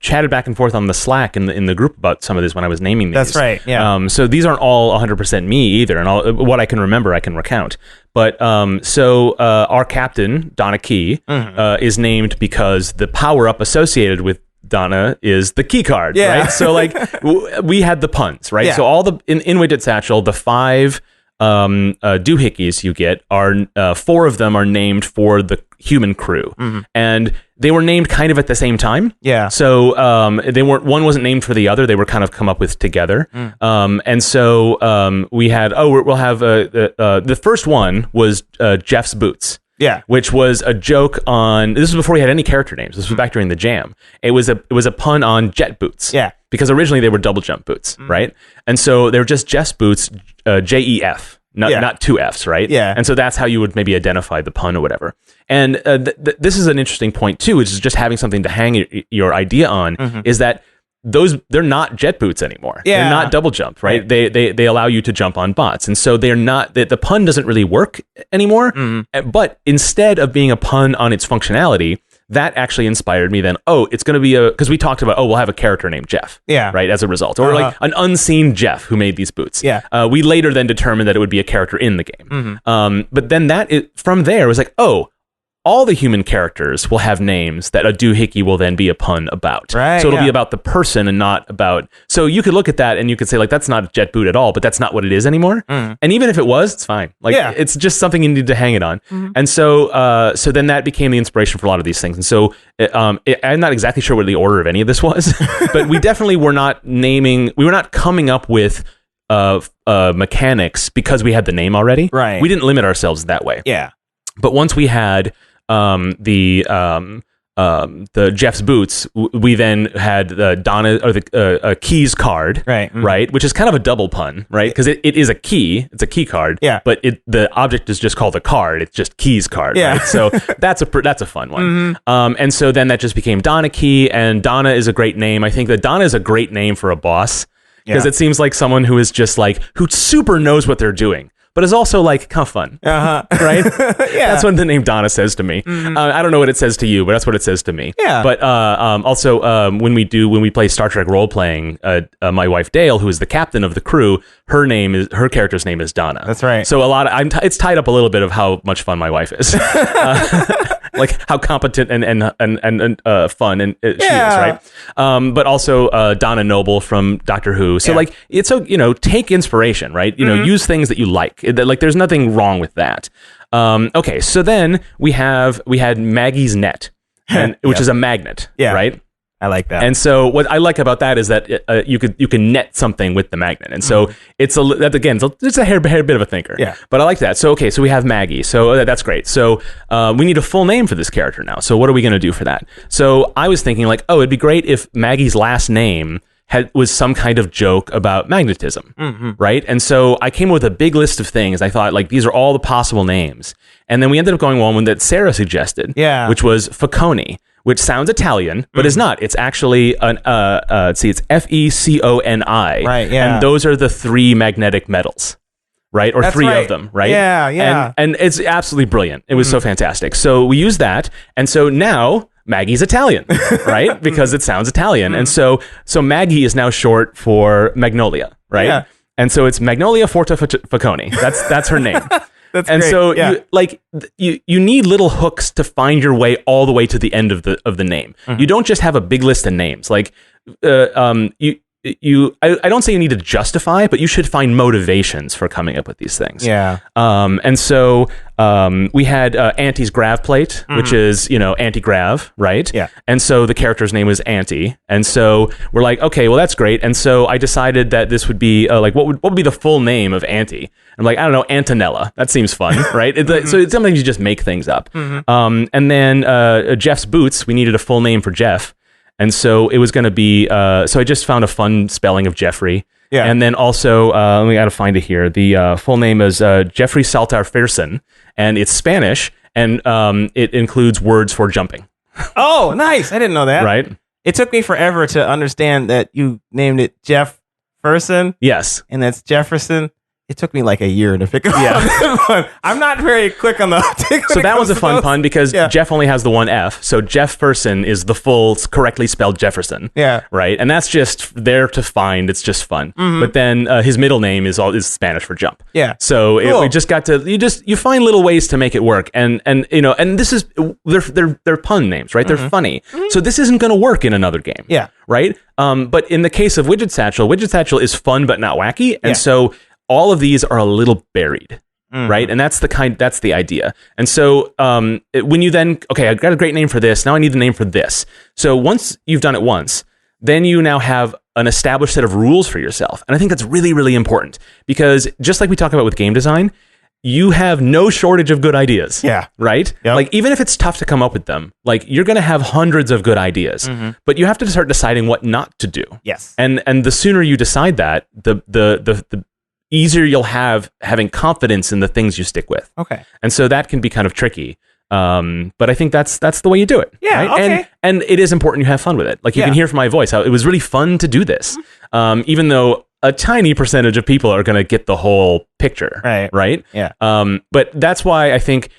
chatted back and forth on the Slack in the group about some of this when I was naming these. That's right. Yeah. So these aren't all 100% me either, and what I can remember I can recount. But our captain Donna Key is named because the power up associated with Donna is the key card. Yeah. Right. So like we had the puns, right? Yeah. So all in Widget Satchel, the 5 doohickeys you get are 4 of them are named for the human crew, and they were named kind of at the same time. Yeah. So one wasn't named for the other; they were kind of come up with together. And so we had we'll have the first one was Jeff's Boots. Yeah. Which was a joke on. This was before we had any character names. This was back during the jam. It was a pun on jet boots. Yeah. Because originally they were double jump boots, right? And so they were just Jeff's Boots, JEF, not 2 Fs, right? Yeah. And so that's how you would maybe identify the pun or whatever. And this is an interesting point too, which is just having something to hang your idea on. Is that they're not jet boots anymore. Yeah. They're not double jump, right? They allow you to jump on bots. And so they're not, the pun doesn't really work anymore. But instead of being a pun on its functionality, that actually inspired me then, it's going to be because we talked about, we'll have a character named Jeff. Yeah. Right, as a result. Or like an unseen Jeff who made these boots. Yeah. We later then determined that it would be a character in the game. But then from there was like, all the human characters will have names that a doohickey will then be a pun about. Right, so it'll be about the person and not about... So you could look at that and you could say, like, that's not a jet boot at all, but that's not what it is anymore. And even if it was, it's fine. Like, it's just something you need to hang it on. And so then that became the inspiration for a lot of these things. And so I'm not exactly sure what the order of any of this was, but we definitely were not coming up with mechanics because we had the name already. Right. We didn't limit ourselves that way. Yeah. But once we had the Jeff's Boots, we then had the Donna or the keys card, right, which is kind of a double pun, right? Because it is a key, it's a key card, but the object is just called a card. It's just keys card, right? So that's a fun one. And so then that just became Donna Key, and Donna is a great name. I think that Donna is a great name for a boss because it seems like someone who is just like who super knows what they're doing, but it's also like kind of fun, right? That's what the name Donna says to me. I don't know what it says to you, but that's what it says to me. Yeah. But also when we play Star Trek role playing, my wife Dale, who is the captain of the crew, her character's name is Donna. That's right. So it's tied up a little bit of how much fun my wife is. Like how competent and fun and she is, right? But also Donna Noble from Doctor Who. So like it's take inspiration, right? Use things that you like. Like there's nothing wrong with that. Okay, so then we had Maggie's net, which is a magnet, right? I like that. And so what I like about that is that you can net something with the magnet. And so it's a hair bit of a thinker. Yeah. But I like that. So, okay, so we have Maggie. So that's great. So we need a full name for this character now. So what are we going to do for that? So I was thinking like, it'd be great if Maggie's last name was some kind of joke about magnetism, right? And so I came up with a big list of things. I thought like, these are all the possible names. And then we ended up going one that Sarah suggested, which was Facconi, which sounds Italian, but is not. It's actually it's Feconi. Right, yeah. And those are the 3 magnetic metals, right? Or That's 3 right. of them, right? Yeah. And it's absolutely brilliant. It was so fantastic. So we used that. And so now Maggie's Italian, right? Because it sounds Italian. And so Maggie is now short for Magnolia, right? Yeah. And so it's Magnolia Forte Facconi. That's her name. That's and great. So you need little hooks to find your way all the way to the end of the name. You don't just have a big list of names. Like I don't say you need to justify, but you should find motivations for coming up with these things. Yeah. And so we had Auntie's grav plate, which is, anti-grav, right? Yeah. And so the character's name was Auntie. And so we're like, okay, well, that's great. And so I decided that this would be what would be the full name of Auntie? I'm like, I don't know, Antonella. That seems fun, right? So it's something you just make things up. And then Jeff's Boots, we needed a full name for Jeff. And so it was going to be, so I just found a fun spelling of Jeffrey. Yeah. And then also, we got to find it here. The full name is Jeffrey Saltar Ferson, and it's Spanish, and it includes words for jumping. Oh, nice. I didn't know that. Right? It took me forever to understand that you named it Jeff person, Yes. and that's Jefferson. It took me like a year to pick up on that one. I'm not very quick on the uptake. So that was a fun pun because Jeff only has the one F. So Jefferson is the full correctly spelled Jefferson. Yeah. Right. And that's just there to find. It's just fun. But then his middle name is Spanish for jump. Yeah. So we just got to you find little ways to make it work. And this is they're pun names, right? They're funny. So this isn't going to work in another game. Yeah. Right. But in the case of Widget Satchel is fun but not wacky. And so all of these are a little buried, right? And that's the idea. And so when you then, I've got a great name for this. Now I need the name for this. So once you've done it once, then you now have an established set of rules for yourself. And I think that's really, really important because just like we talk about with game design, you have no shortage of good ideas. Yeah. Right? Yep. Like even if it's tough to come up with them, like you're going to have hundreds of good ideas, but you have to start deciding what not to do. Yes. And the sooner you decide that, the easier you'll having confidence in the things you stick with. Okay. And so that can be kind of tricky. But I think that's the way you do it. Yeah. Right? Okay. And it is important you have fun with it. Like you can hear from my voice how it was really fun to do this. Even though a tiny percentage of people are going to get the whole picture. Right. Yeah. But that's why I think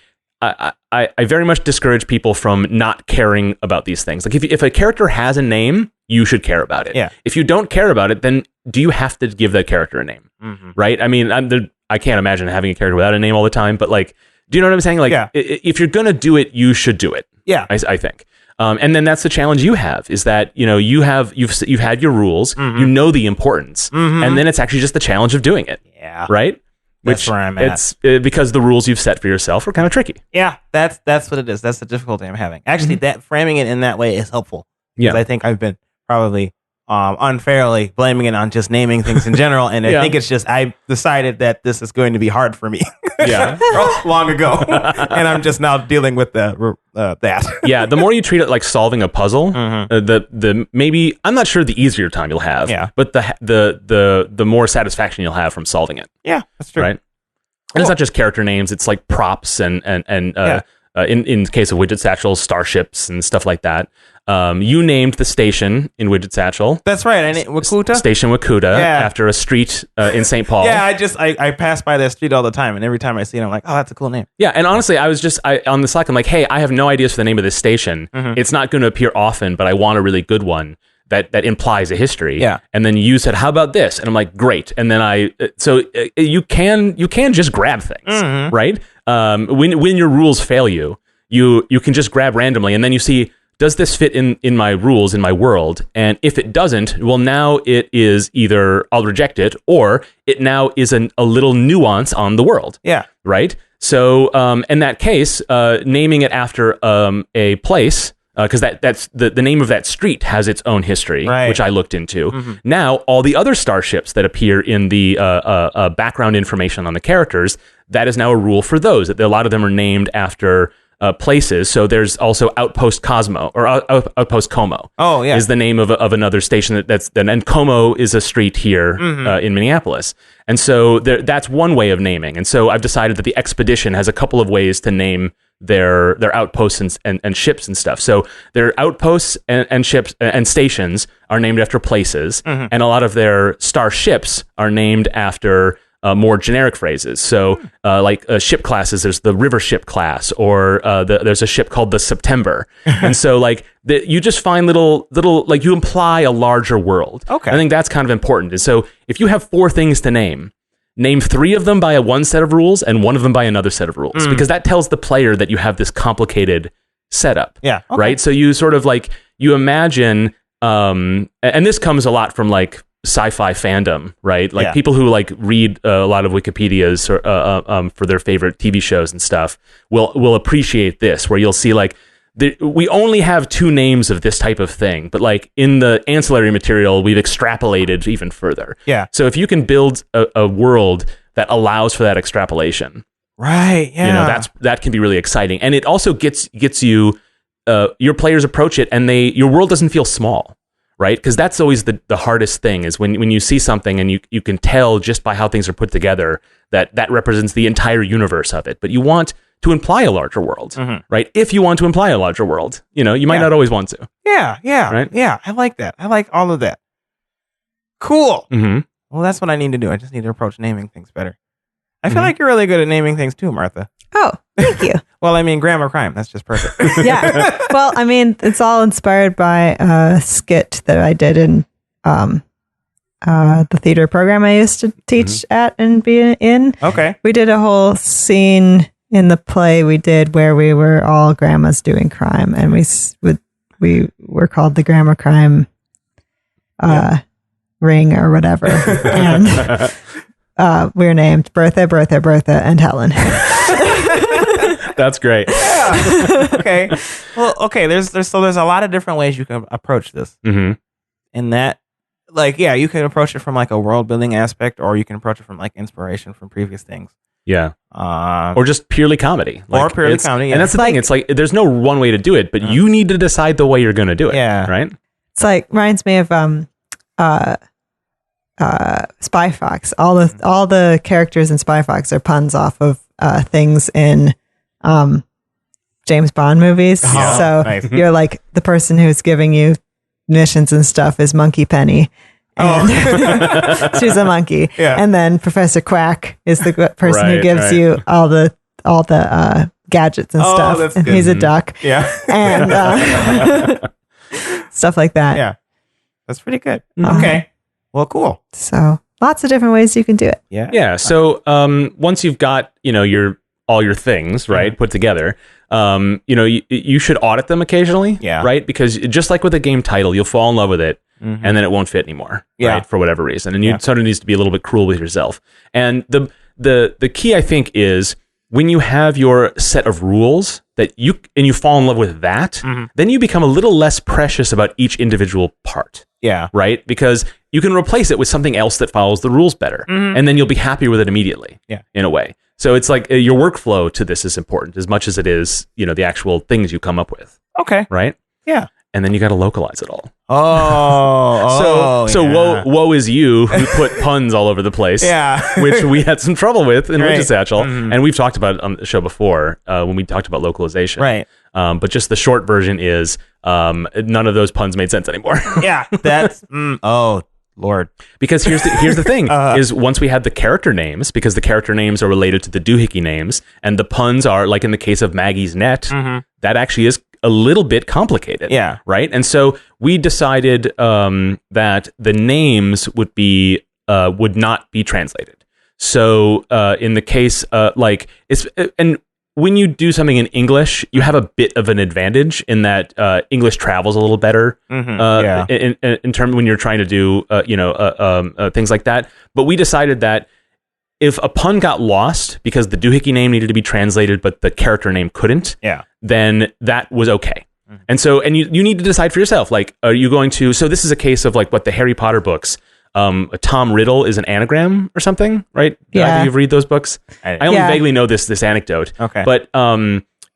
I very much discourage people from not caring about these things. Like if a character has a name, you should care about it. Yeah. If you don't care about it, then do you have to give that character a name? Right? I mean, I can't imagine having a character without a name all the time, but like, do you know what I'm saying? Like, if you're going to do it, you should do it. Yeah. I think. And then that's the challenge you have is that, you've had your rules, you know the importance, and then it's actually just the challenge of doing it. Yeah. Right? That's where I'm at. It's because the rules you've set for yourself are kind of tricky. Yeah, that's what it is. That's the difficulty I'm having. Actually, that framing it in that way is helpful. Because I think I've been probably unfairly blaming it on just naming things in general, and I think it's just I decided that this is going to be hard for me. Long ago, and I'm just now dealing with that. Yeah, the more you treat it like solving a puzzle, the maybe I'm not sure the easier time you'll have. Yeah. But the more satisfaction you'll have from solving it. Yeah, that's true. Right. And it's not just character names; it's like props and in case of Widget Satchel, starships and stuff like that. You named the station in Widget Satchel. That's right. I named Wakuta. Station Wakuta after a street in St. Paul. Yeah, I pass by that street all the time, and every time I see it, I'm like, oh, that's a cool name. Yeah, and honestly, I was on the Slack, I'm like, hey, I have no ideas for the name of this station. It's not going to appear often, but I want a really good one that implies a history. Yeah. And then you said, how about this? And I'm like, great. And then you can just grab things, right? When your rules fail you can just grab randomly, and then you see, does this fit in my rules, in my world? And if it doesn't, well, now it is either I'll reject it, or it now is a little nuance on the world. Yeah. Right? So in that case, naming it after a place, because that's the name of that street has its own history, which I looked into. Now, all the other starships that appear in the background information on the characters, that is now a rule for those. That a lot of them are named after places. So there's also Outpost Cosmo or Outpost Como. Oh yeah, is the name of another station and Como is a street here in Minneapolis. And so that's one way of naming. And so I've decided that the expedition has a couple of ways to name their outposts and ships and stuff. So their outposts and ships and stations are named after places, and a lot of their starships are named after more generic phrases. So like ship classes, there's the River Ship class, or there's a ship called the September. And so like you just find little like you imply a larger world. Okay. I think that's kind of important. And so if you have 4 things to name 3 of them by one set of rules and 1 of them by another set of rules, because that tells the player that you have this complicated setup. Yeah. Okay. Right. So you sort of like you imagine, and this comes a lot from like sci-fi fandom, right? Like people who like read a lot of Wikipedias or, for their favorite TV shows and stuff will appreciate this, where you'll see like we only have 2 names of this type of thing, but like in the ancillary material, we've extrapolated even further. Yeah. So if you can build a world that allows for that extrapolation, right? Yeah. That can be really exciting, and it also gets you your players approach it, and your world doesn't feel small. Right? Because that's always the hardest thing is when you see something and you can tell just by how things are put together that represents the entire universe of it. But you want to imply a larger world, right? If you want to imply a larger world, you might not always want to. Yeah. Right? Yeah. I like that. I like all of that. Cool. Well, that's what I need to do. I just need to approach naming things better. I feel like you're really good at naming things too, Martha. Oh, thank you. Well, I mean, grammar crime. That's just perfect. Yeah. Well, I mean, it's all inspired by a skit that I did in the theater program I used to teach at and be in. Okay. We did a whole scene in the play we did where we were all grandmas doing crime, and we were called the Grammar Crime Ring or whatever, and we were named Bertha, and Helen. That's great. Yeah. Okay. Well, okay. There's a lot of different ways you can approach this, and that, like, yeah, you can approach it from like a world building aspect, or you can approach it from like inspiration from previous things. Yeah. Or just purely comedy. Or purely comedy, yeah. And that's the thing. It's like, there's no one way to do it, but you need to decide the way you're going to do it. Yeah. Right? It's like, reminds me of Spy Fox. All the characters in Spy Fox are puns off of things in James Bond movies. Oh, so nice. you're like, the person who's giving you missions and stuff is Monkey Penny. And she's a monkey. Yeah. And then Professor Quack is the person who gives you all the gadgets and stuff. And he's a duck. Yeah. And stuff like that. Yeah. That's pretty good. Okay. Well, cool. So lots of different ways you can do it. Yeah. Yeah. So once you've got, all your things, right, put together, you should audit them occasionally. Yeah. Right? Because just like with a game title, you'll fall in love with it. And then it won't fit anymore, right? For whatever reason. And you sort of needs to be a little bit cruel with yourself. And the key, I think, is when you have your set of rules that you fall in love with that, then you become a little less precious about each individual part. Yeah. Right? Because you can replace it with something else that follows the rules better. And then you'll be happier with it immediately. Yeah. In a way. So it's like your workflow to this is important as much as it is, the actual things you come up with. Okay. Right? Yeah. And then you got to localize it all. So woe is you who put puns all over the place. Yeah. Which we had some trouble with in Witch's Satchel. And we've talked about it on the show before when we talked about localization. Right. But just the short version is none of those puns made sense anymore. Yeah. That's, oh, Lord. Because here's the thing, is once we had the character names, because the character names are related to the doohickey names, and the puns are, like in the case of Maggie's Net, that actually is a little bit complicated. Yeah. Right? And so we decided that the names would not be translated. So in the case, and when you do something in English, you have a bit of an advantage in that English travels a little better in terms when you're trying to do things like that. But we decided that if a pun got lost because the doohickey name needed to be translated, but the character name couldn't, then that was okay. And so, and you need to decide for yourself, like, are you going to, so this is a case of like what the Harry Potter books, Tom Riddle is an anagram or something, right? Yeah. You've read those books? I only vaguely know this anecdote. Okay. But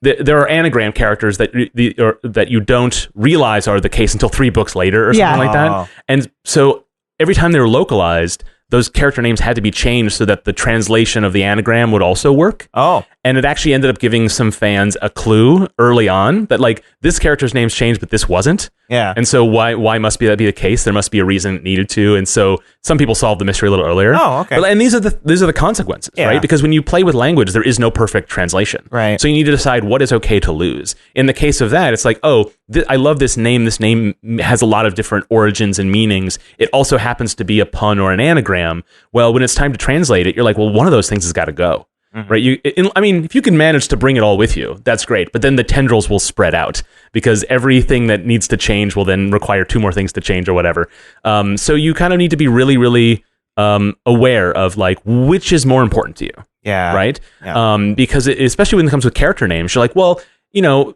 there are anagram characters that you don't realize are the case until 3 books later or something like that. And so every time they were localized, those character names had to be changed so that the translation of the anagram would also work. Oh. And it actually ended up giving some fans a clue early on that, like, this character's name's changed, but this wasn't. Yeah. And so why must that be the case? There must be a reason it needed to. And so some people solved the mystery a little earlier. Oh, okay. And these are the consequences, right? Because when you play with language, there is no perfect translation. Right. So you need to decide what is okay to lose. In the case of that, it's like, I love this name. This name has a lot of different origins and meanings. It also happens to be a pun or an anagram. Well, when it's time to translate it, you're like, well, one of those things has got to go. Right? If you can manage to bring it all with you, that's great. But then the tendrils will spread out because everything that needs to change will then require 2 more things to change or whatever. So you kind of need to be really, really aware of like which is more important to you. Yeah. Right? Yeah. Because especially when it comes with character names, you're like, well,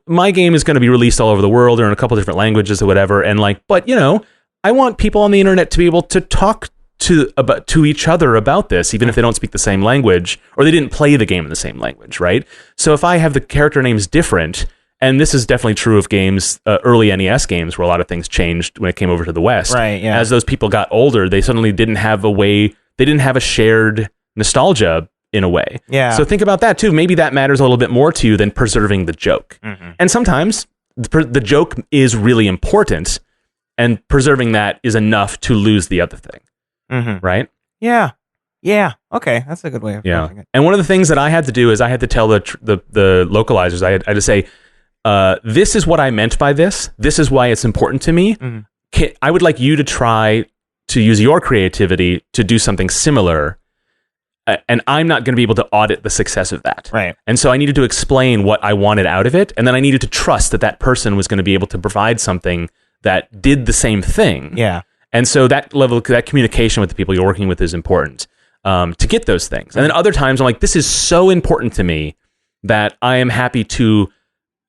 my game is going to be released all over the world or in a couple different languages or whatever. And like, but I want people on the internet to be able to talk to each other about this, even if they don't speak the same language or they didn't play the game in the same language, right? So if I have the character names different, and this is definitely true of games, early NES games, where a lot of things changed when it came over to the West. Right. Yeah. As those people got older, they suddenly didn't have a shared nostalgia in a way. Yeah. So think about that too. Maybe that matters a little bit more to you than preserving the joke. And sometimes the joke is really important, and preserving that is enough to lose the other thing. Right? Yeah. Okay, that's a good way of putting it. And one of the things that I had to do is I had to tell the localizers, I had to say, this is what I meant by this. This is why it's important to me. I would like you to try to use your creativity to do something similar. And I'm not going to be able to audit the success of that. Right. And so I needed to explain what I wanted out of it. And then I needed to trust that that person was going to be able to provide something that did the same thing. Yeah. And so that communication with the people you're working with is important to get those things. And then other times I'm like, this is so important to me that I am happy to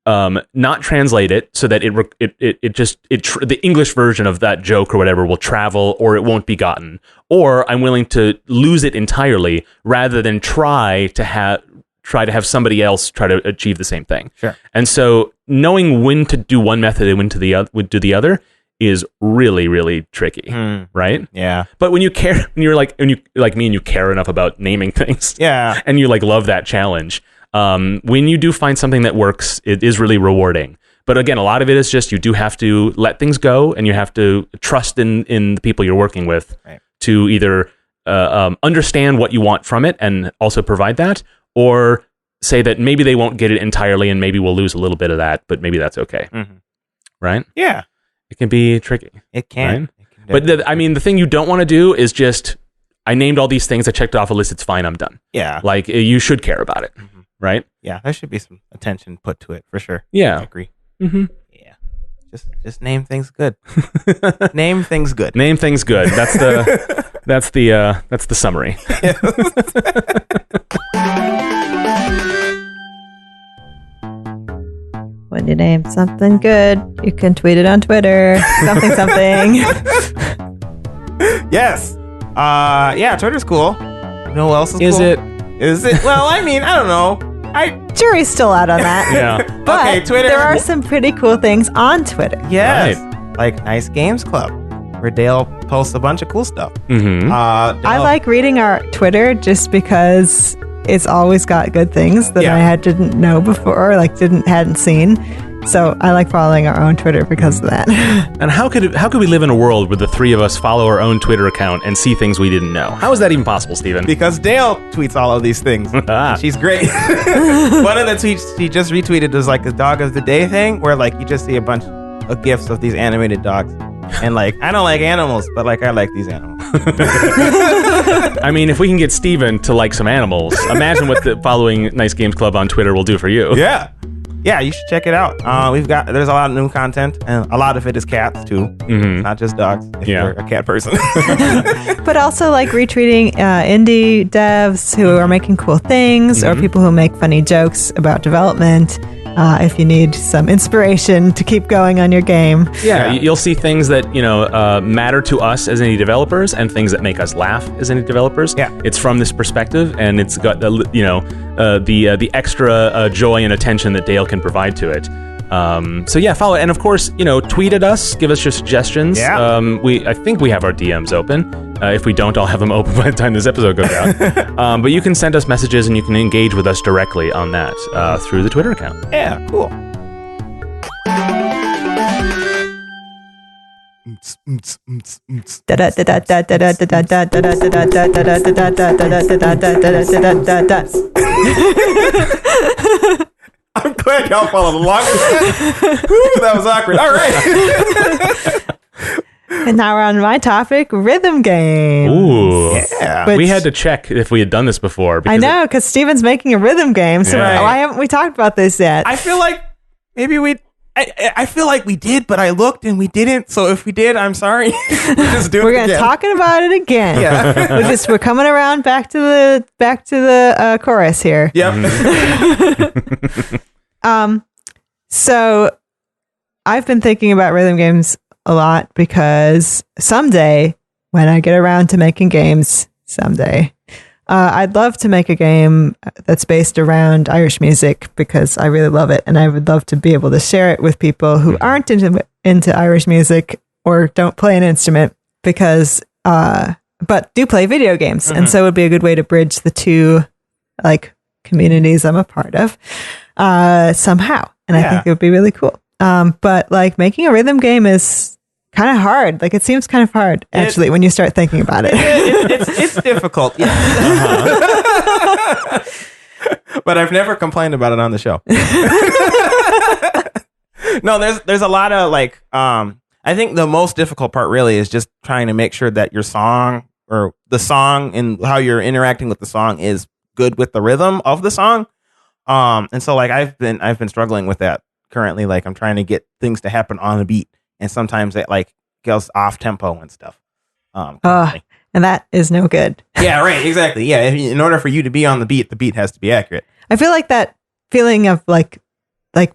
not translate it so that the English version of that joke or whatever will travel or it won't be gotten. Or I'm willing to lose it entirely rather than try to have somebody else try to achieve the same thing. Sure. And so knowing when to do one method and when to do the other is really, really tricky, right? Yeah. But when you you're like me and you care enough about naming things, Yeah, and you like love that challenge, when you do find something that works, it is really rewarding. But again, a lot of it is just you do have to let things go, and you have to trust in the people you're working with to either understand what you want from it and also provide that, or say that maybe they won't get it entirely, and maybe we'll lose a little bit of that, but maybe that's okay, right? Yeah. It can be tricky. It can. Right? But the thing you don't want to do is just, I named all these things, I checked off a list, it's fine, I'm done. Yeah. Like, you should care about it, right? Yeah, there should be some attention put to it for sure. Yeah. I agree. Yeah. Just name things good. Name things good. Name things good. That's the summary. When you name something good, you can tweet it on Twitter. something. Yes. Yeah, Twitter's cool. You know what else is cool? Is it? Well, I mean, I don't know. Jury's still out on that. Yeah. But Okay, Twitter. there are some pretty cool things on Twitter. Yes. Like Nice Games Club, where Dale posts a bunch of cool stuff. I like reading our Twitter just because it's always got good things that I didn't know before, like hadn't seen. So I like following our own Twitter because of that. And how could we live in a world where the three of us follow our own Twitter account and see things we didn't know? How is that even possible, Stephen? Because Dale tweets all of these things. She's great. One of the tweets she just retweeted was like a dog of the day thing, where like you just see a bunch of GIFs of these animated dogs. And like, I don't like animals, but like I like these animals. I mean, if we can get Steven to like some animals, imagine what the following Nice Games Club on Twitter will do for you. Yeah. Yeah, you should check it out. There's a lot of new content, and a lot of it is cats too, not just dogs. If you're a cat person. But also like retweeting indie devs who are making cool things, or people who make funny jokes about development. If you need some inspiration to keep going on your game. Yeah, you'll see things that matter to us as indie developers, and things that make us laugh as indie developers. Yeah, it's from this perspective, and it's got the extra joy and attention that Dale can provide to it. So yeah, follow it, and of course, tweet at us, give us your suggestions. Yeah. I think we have our DMs open. If we don't, I'll have them open by the time this episode goes out. But you can send us messages, and you can engage with us directly on that through the Twitter account. Yeah, cool. I'm glad y'all followed along. That was awkward. All right. And now we're on my topic, rhythm games. Ooh. Yeah. We had to check if we had done this before. I know, because Steven's making a rhythm game. So why haven't we talked about this yet? I feel like maybe I feel like we did, but I looked and we didn't. So if we did, I'm sorry. We're going to talk about it again. Yeah. We're coming around back to the chorus here. Yep. So I've been thinking about rhythm games a lot because someday, when I get around to making games, I'd love to make a game that's based around Irish music because I really love it, and I would love to be able to share it with people who aren't into Irish music or don't play an instrument but do play video games, and so it would be a good way to bridge the two like communities I'm a part of somehow, and I think it would be really cool. But like making a rhythm game is kind of hard. Like it seems kind of hard actually when you start thinking about it. It's difficult. Yeah. But I've never complained about it on the show. No, there's a lot of like I think the most difficult part really is just trying to make sure that your song or the song and how you're interacting with the song is good with the rhythm of the song. And so like I've been struggling with that currently. Like I'm trying to get things to happen on a beat, and sometimes it like goes off tempo and stuff. And that is no good. Yeah, right. Exactly. Yeah. In order for you to be on the beat has to be accurate. I feel like that feeling of like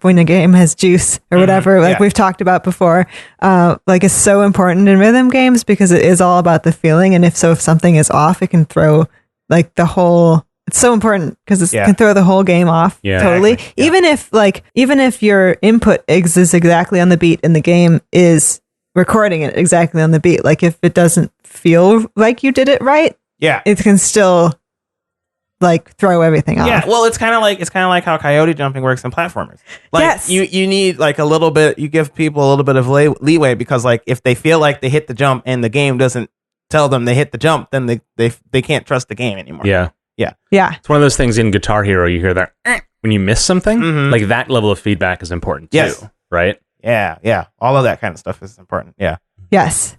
when a game has juice or whatever, like we've talked about before, like is so important in rhythm games because it is all about the feeling. And if something is off, it can throw like it's so important because it can throw the whole game off. Yeah, totally. Exactly. Yeah. Even if your input is exactly on the beat and the game is recording it exactly on the beat, like if it doesn't feel like you did it right, it can still like throw everything off. Yeah, well, it's kind of like how coyote jumping works in platformers. Like you need like a little bit. You give people a little bit of leeway because like if they feel like they hit the jump and the game doesn't tell them they hit the jump, then they can't trust the game anymore. Yeah. It's one of those things in Guitar Hero. You hear that when you miss something, like that level of feedback is important too. Yes. Right. Yeah. All of that kind of stuff is important. Yeah. Yes.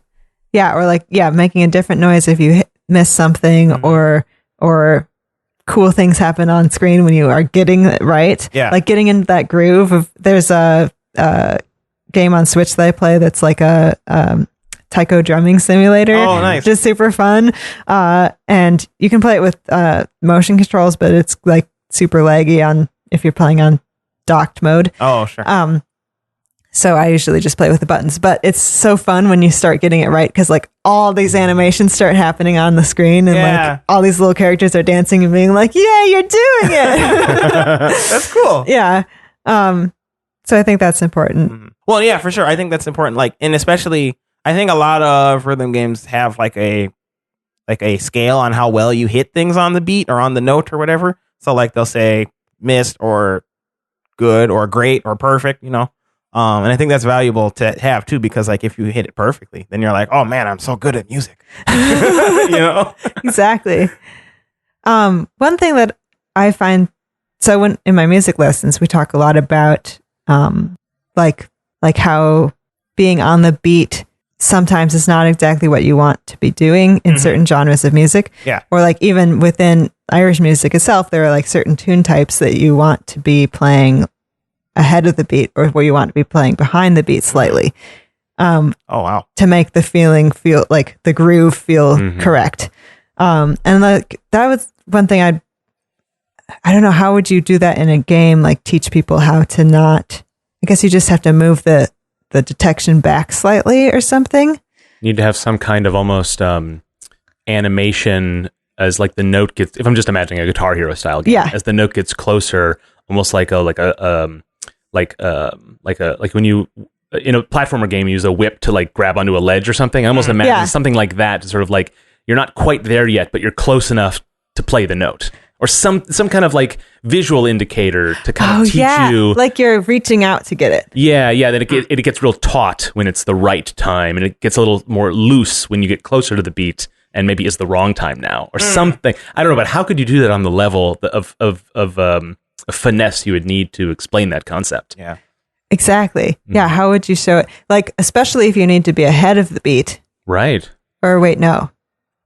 Yeah. Or like making a different noise if you miss something or cool things happen on screen when you are getting it right. Yeah. Like getting into that groove there's a game on Switch that I play that's like a taiko drumming simulator. Oh, nice. Just super fun. And you can play it with motion controls, but it's like super laggy if you're playing on docked mode. Oh, sure. So I usually just play with the buttons, but it's so fun when you start getting it right because like all these animations start happening on the screen and like all these little characters are dancing and being like, yeah, you're doing it. That's cool. Yeah. So I think that's important. Mm-hmm. Well, yeah, for sure. I think that's important. Like, and especially I think a lot of rhythm games have like a scale on how well you hit things on the beat or on the note or whatever. So like they'll say missed or good or great or perfect, you know. And I think that's valuable to have too, because like if you hit it perfectly, then you're like, oh man, I'm so good at music. You know? Exactly. One thing that I find, so when in my music lessons, we talk a lot about like how being on the beat sometimes is not exactly what you want to be doing in certain genres of music. Yeah. Or like even within Irish music itself, there are like certain tune types that you want to be playing ahead of the beat or where you want to be playing behind the beat slightly. Oh, wow. To make the feeling feel like the groove feel correct. And like that was one thing I don't know, how would you do that in a game? Like teach people how to not, I guess you just have to move the detection back slightly or something. You need to have some kind of almost animation as like the note gets, if I'm just imagining a Guitar Hero style game, as the note gets closer, almost like when you in a platformer game you use a whip to like grab onto a ledge or something. I almost imagine something like that, sort of like you're not quite there yet, but you're close enough to play the note. Or some kind of like visual indicator to kind of teach you, like you're reaching out to get it. Yeah. Then it gets real taut when it's the right time, and it gets a little more loose when you get closer to the beat, and maybe it's the wrong time now, or something. I don't know, but how could you do that on the level of finesse you would need to explain that concept? Yeah, exactly. Yeah, how would you show it? Like, especially if you need to be ahead of the beat, right? Or wait, no,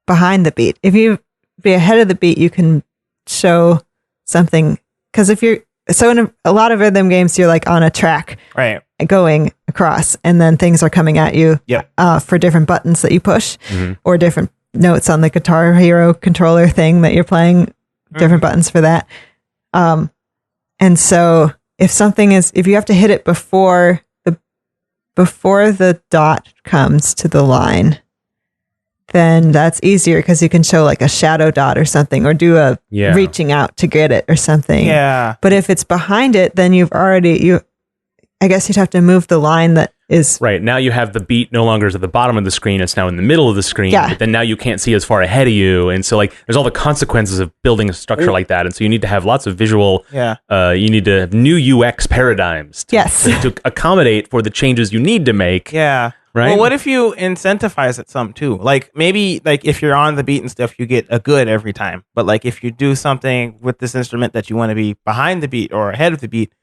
behind the beat. If you be ahead of the beat, you can show something, because if you're in a lot of rhythm games you're like on a track going across, and then things are coming at you for different buttons that you push or different notes on the Guitar Hero controller thing that you're playing, different buttons for that, and so if you have to hit it before the dot comes to the line, then that's easier because you can show like a shadow dot or something, or do a reaching out to get it or something. Yeah. But if it's behind it, then I guess you'd have to move the line that is right. Now you have the beat no longer is at the bottom of the screen; it's now in the middle of the screen. Yeah. But then now you can't see as far ahead of you, and so like there's all the consequences of building a structure like that. And so you need to have lots of visual. Yeah. You need to have new UX paradigms. To accommodate for the changes you need to make. Yeah. Right. Well, what if you incentivize it some too? Like maybe like if you're on the beat and stuff, you get a good every time. But like if you do something with this instrument that you want to be behind the beat or ahead of the beat,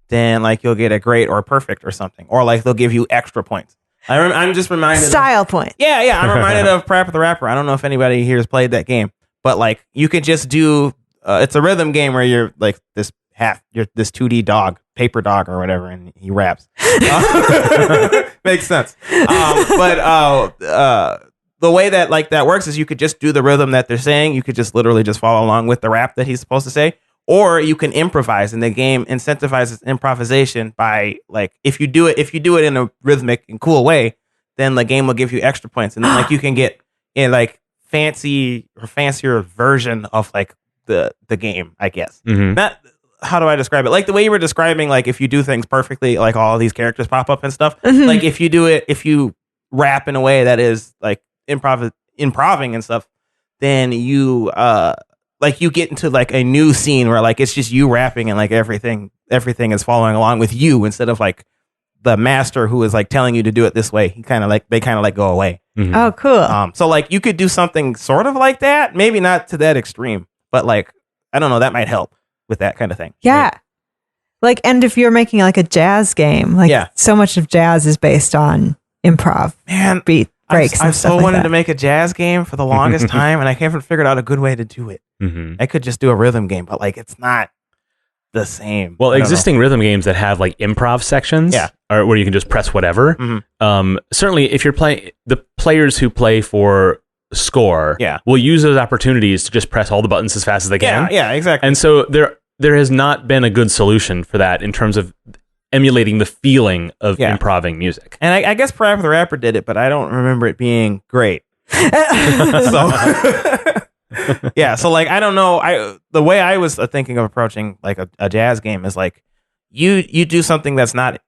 then like you'll get a great or perfect or something. Or like they'll give you extra points. I'm just reminded style point. Yeah. I'm reminded of Parappa the Rapper. I don't know if anybody here has played that game, but like you could just do. It's a rhythm game where you're like you're this 2D dog, paper dog or whatever, and he raps. Makes sense. But the way that like that works is you could just do the rhythm that they're saying. You could just literally just follow along with the rap that he's supposed to say, or you can improvise, and the game incentivizes improvisation by like if you do it in a rhythmic and cool way, then the game will give you extra points, and then like you can get a like fancier version of like the game, I guess. Mm-hmm. How do I describe it? Like the way you were describing, like if you do things perfectly, like all of these characters pop up and stuff. Mm-hmm. Like if you rap in a way that is like improving and stuff, then you like you get into like a new scene where like it's just you rapping and like everything is following along with you instead of like the master who is like telling you to do it this way. They kind of like go away. Mm-hmm. Oh, cool. So like you could do something sort of like that, maybe not to that extreme, but like I don't know, that might help with that kind of thing. Yeah. Like, and if you're making like a jazz game, like so much of jazz is based on improv, man, beat breaks. I've so wanted to make a jazz game for the longest time, and I haven't figured out a good way to do it. Mm-hmm. I could just do a rhythm game, but like it's not the same. Well, existing rhythm games that have like improv sections, or where you can just press whatever. Mm-hmm. Certainly, if you're playing, the players who play for score, will use those opportunities to just press all the buttons as fast as they can. Yeah, exactly. And so there has not been a good solution for that in terms of emulating the feeling of improving music. And I guess Parappa the Rapper did it, but I don't remember it being great. So so like I don't know. The way I was thinking of approaching like a jazz game is like you do something it's not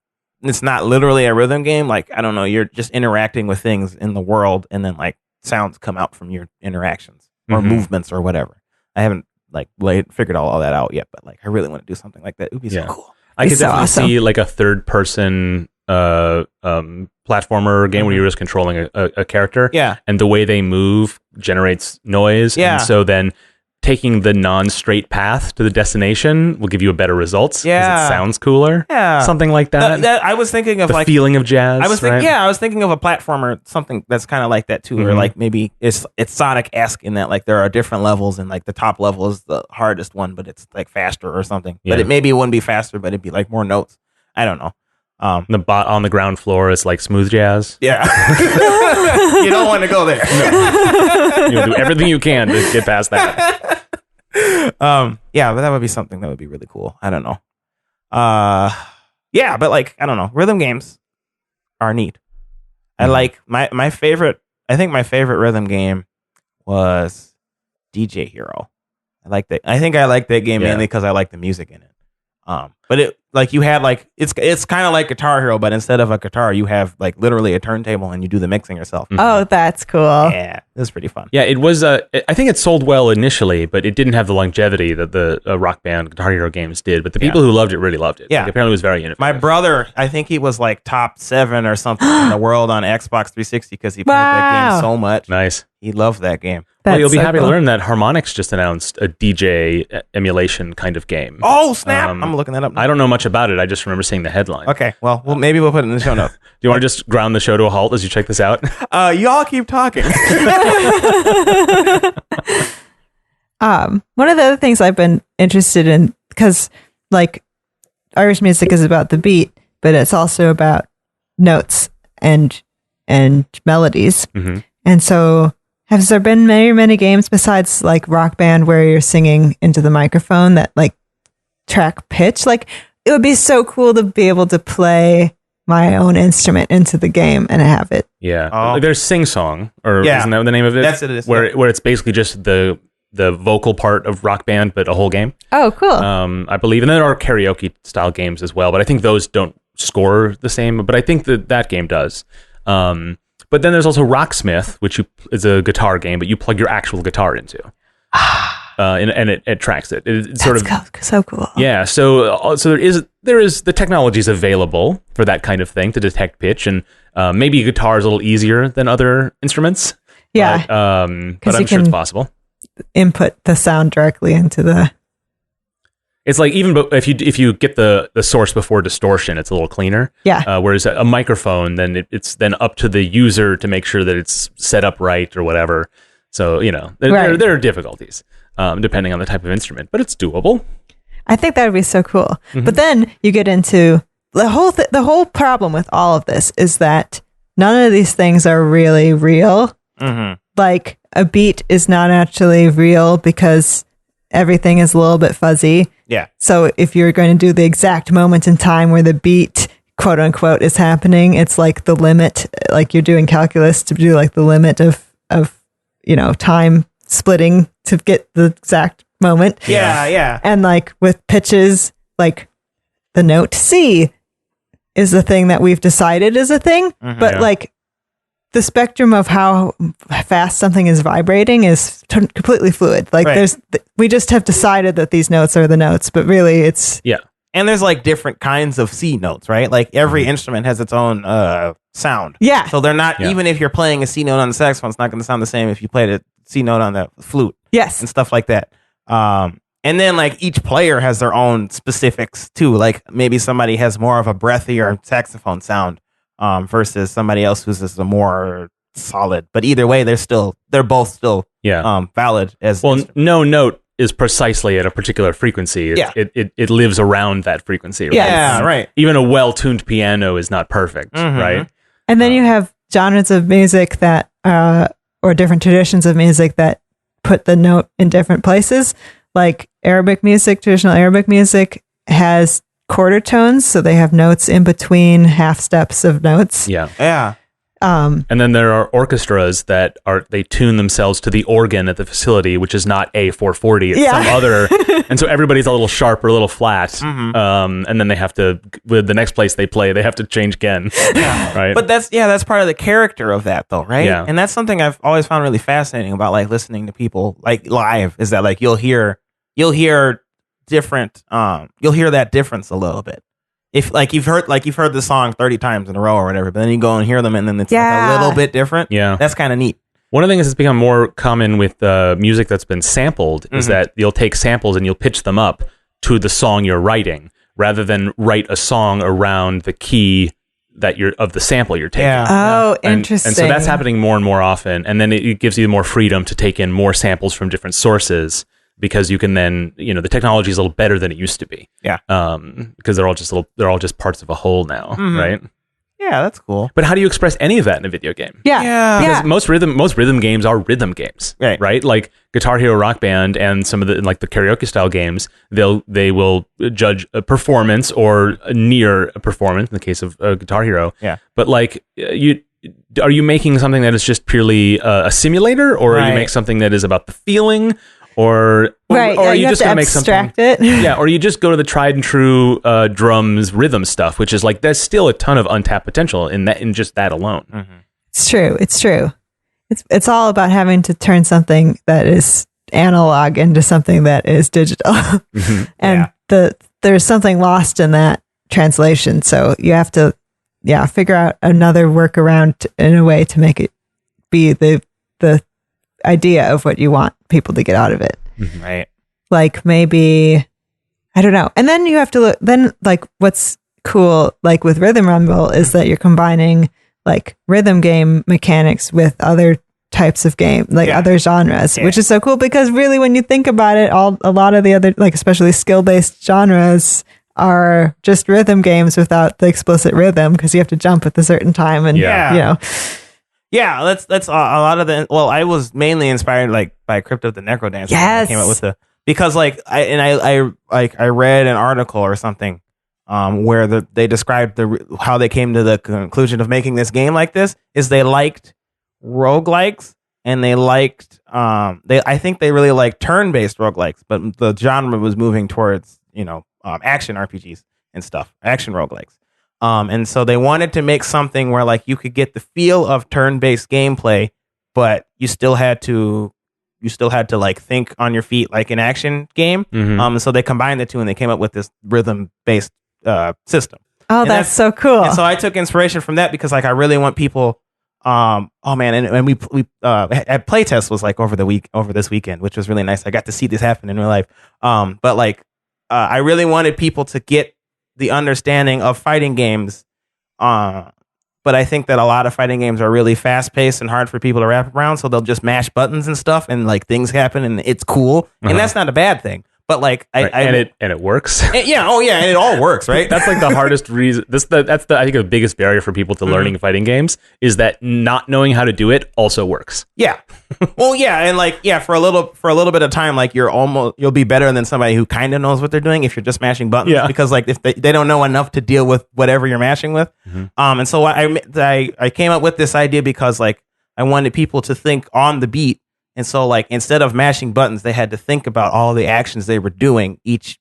literally a rhythm game. Like I don't know, you're just interacting with things in the world, and then like sounds come out from your interactions or movements or whatever. I haven't like figured all that out yet, but like I really want to do something like that. It would be so cool. I could definitely see like a third person platformer game where you're just controlling a character. Yeah. And the way they move generates noise. Yeah. And so then taking the non-straight path to the destination will give you a better results. Yeah. It sounds cooler. Yeah. Something like that. I was thinking of the like feeling of jazz. I was thinking of a platformer, something that's kind of like that too, or like maybe it's Sonic-esque in that like there are different levels, and like the top level is the hardest one, but it's like faster or something. Yeah. But it wouldn't be faster, but it'd be like more notes. I don't know. On the ground floor is like smooth jazz. Yeah. You don't want to go there. No. You'll do everything you can to get past that. Yeah, but that would be something that would be really cool. I don't know. Yeah, but like I don't know. Rhythm games are neat. I like my favorite. I think my favorite rhythm game was DJ Hero. I think I like that game mainly because I like the music in it. But it like you had like it's kind of like Guitar Hero, but instead of a guitar, you have like literally a turntable and you do the mixing yourself. Oh, that's cool. Yeah, it was pretty fun. Yeah, it was. I think it sold well initially, but it didn't have the longevity that the Rock Band Guitar Hero games did. But the people who loved it really loved it. Yeah, like, apparently it was very innovative. My brother, I think he was like top 7 or something in the world on Xbox 360 because he played that game so much. Nice. He loved that game. Well, you'll be happy to learn that Harmonix just announced a DJ emulation kind of game. Oh, snap. I'm looking that up now. I don't know much about it. I just remember seeing the headline. Okay, well maybe we'll put it in the show notes. Do you want to just ground the show to a halt as you check this out? Y'all keep talking. One of the other things I've been interested in, because like Irish music is about the beat, but it's also about notes and melodies. Mm-hmm. And so has there been many games besides like Rock Band where you're singing into the microphone that like track pitch? Like it would be so cool to be able to play my own instrument into the game and have it. Yeah. Oh. There's Sing Song, or isn't that the name of it? That's it. Where it's basically just the vocal part of Rock Band, but a whole game. Oh, cool. I believe. And there are karaoke style games as well, but I think those don't score the same, but I think that game does. But then there's also Rocksmith, which is a guitar game, but you plug your actual guitar into. And it tracks it. It's sort of so cool. Yeah, so there is the technology is available for that kind of thing to detect pitch, and maybe guitar is a little easier than other instruments. Yeah, but I'm sure it's possible. Input the sound directly into the. It's like even if you get the source before distortion, it's a little cleaner. Yeah. Whereas a microphone, then it's then up to the user to make sure that it's set up right or whatever. So there are difficulties depending on the type of instrument, but it's doable. I think that would be so cool. Mm-hmm. But then you get into the whole problem with all of this is that none of these things are really real. Mm-hmm. Like a beat is not actually real because everything is a little bit fuzzy. Yeah. So if you're going to do the exact moment in time where the beat, quote unquote, is happening, it's like the limit, like you're doing calculus to do like the limit of time splitting to get the exact moment. Yeah. And like with pitches, like the note C is the thing that we've decided is a thing, but like the spectrum of how fast something is vibrating is completely fluid. Like we just have decided that these notes are the notes, but really it's And there's like different kinds of C notes, right? Like every instrument has its own sound. Yeah. So they're not, even if you're playing a C note on the saxophone, it's not going to sound the same if you played a C note on the flute. Yes. And stuff like that. And then like each player has their own specifics too. Like maybe somebody has more of a breathier saxophone sound versus somebody else who's just a more solid. But either way, they're both still valid as no note is precisely at a particular frequency. It lives around that frequency. Right? Yeah, right. Even a well-tuned piano is not perfect, right? And then you have genres of music that, or different traditions of music that put the note in different places. Like Arabic music, traditional Arabic music has quarter tones, so they have notes in between half steps of notes. Yeah. And then there are orchestras that they tune themselves to the organ at the facility, which is not A440, it's some other, and so everybody's a little sharp or a little flat. And then they have to, with the next place they play, they have to change again. Right. But that's part of the character of that, though, right? Yeah. And that's something I've always found really fascinating about like listening to people like live is that like you'll hear different, you'll hear that difference a little bit. If like you've heard the song 30 times in a row or whatever, but then you go and hear them and then it's like a little bit different. Yeah. That's kind of neat. One of the things that's become more common with music that's been sampled is that you'll take samples and you'll pitch them up to the song you're writing rather than write a song around the key that of the sample you're taking. Yeah. Oh, interesting. And so that's happening more and more often. And then it gives you more freedom to take in more samples from different sources, because you can then, the technology is a little better than it used to be. Yeah. Because they're all just parts of a whole now, right? Yeah, that's cool. But how do you express any of that in a video game? Yeah. Because most rhythm games are rhythm games, right? Like Guitar Hero Rock Band and some of the like the karaoke style games, they will judge a performance or near a performance in the case of Guitar Hero. Yeah. But like are you making something that is just purely a simulator, or are you make something that is about the feeling? Or are you just going to make something? It. Or you just go to the tried and true drums rhythm stuff, which is like there's still a ton of untapped potential in just that alone. It's true. It's all about having to turn something that is analog into something that is digital, and there's something lost in that translation. So you have to figure out another workaround in a way to make it be the idea of what you want people to get out of it. Right. Like maybe, I don't know. And then you have to look, then like what's cool, like with Rhythm Rumble is that you're combining like rhythm game mechanics with other types of game, like other genres, which is so cool because really when you think about it, a lot of the other, like especially skill-based genres are just rhythm games without the explicit rhythm because you have to jump at a certain time and, Yeah, that's a lot of the. Well, I was mainly inspired like by Crypt of the Necrodancer. Yes, came up with because like I read an article or something where they described how they came to the conclusion of making this game like this is they liked roguelikes and they liked I think they really liked turn-based roguelikes, but the genre was moving towards action RPGs and stuff, action roguelikes. And so they wanted to make something where like you could get the feel of turn-based gameplay, but you still had to like think on your feet like an action game. So they combined the two and they came up with this rhythm-based system. Oh, that's so cool. And so I took inspiration from that because like I really want people. And we at playtest was like over this weekend, which was really nice. I got to see this happen in real life. But like I really wanted people to get the understanding of fighting games. But I think that a lot of fighting games are really fast paced and hard for people to wrap around. So they'll just mash buttons and stuff and like things happen and it's cool. And that's not a bad thing. But like, and it works. And it all works, right? That's like the hardest reason. That's I think the biggest barrier for people to learning fighting games is that not knowing how to do it also works. Yeah, well, yeah, and like for a little bit of time, like you'll be better than somebody who kind of knows what they're doing if you're just mashing buttons. Yeah. Because like if they don't know enough to deal with whatever you're mashing with. And so I came up with this idea because like I wanted people to think on the beat. And so, like, instead of mashing buttons, they had to think about all the actions they were doing each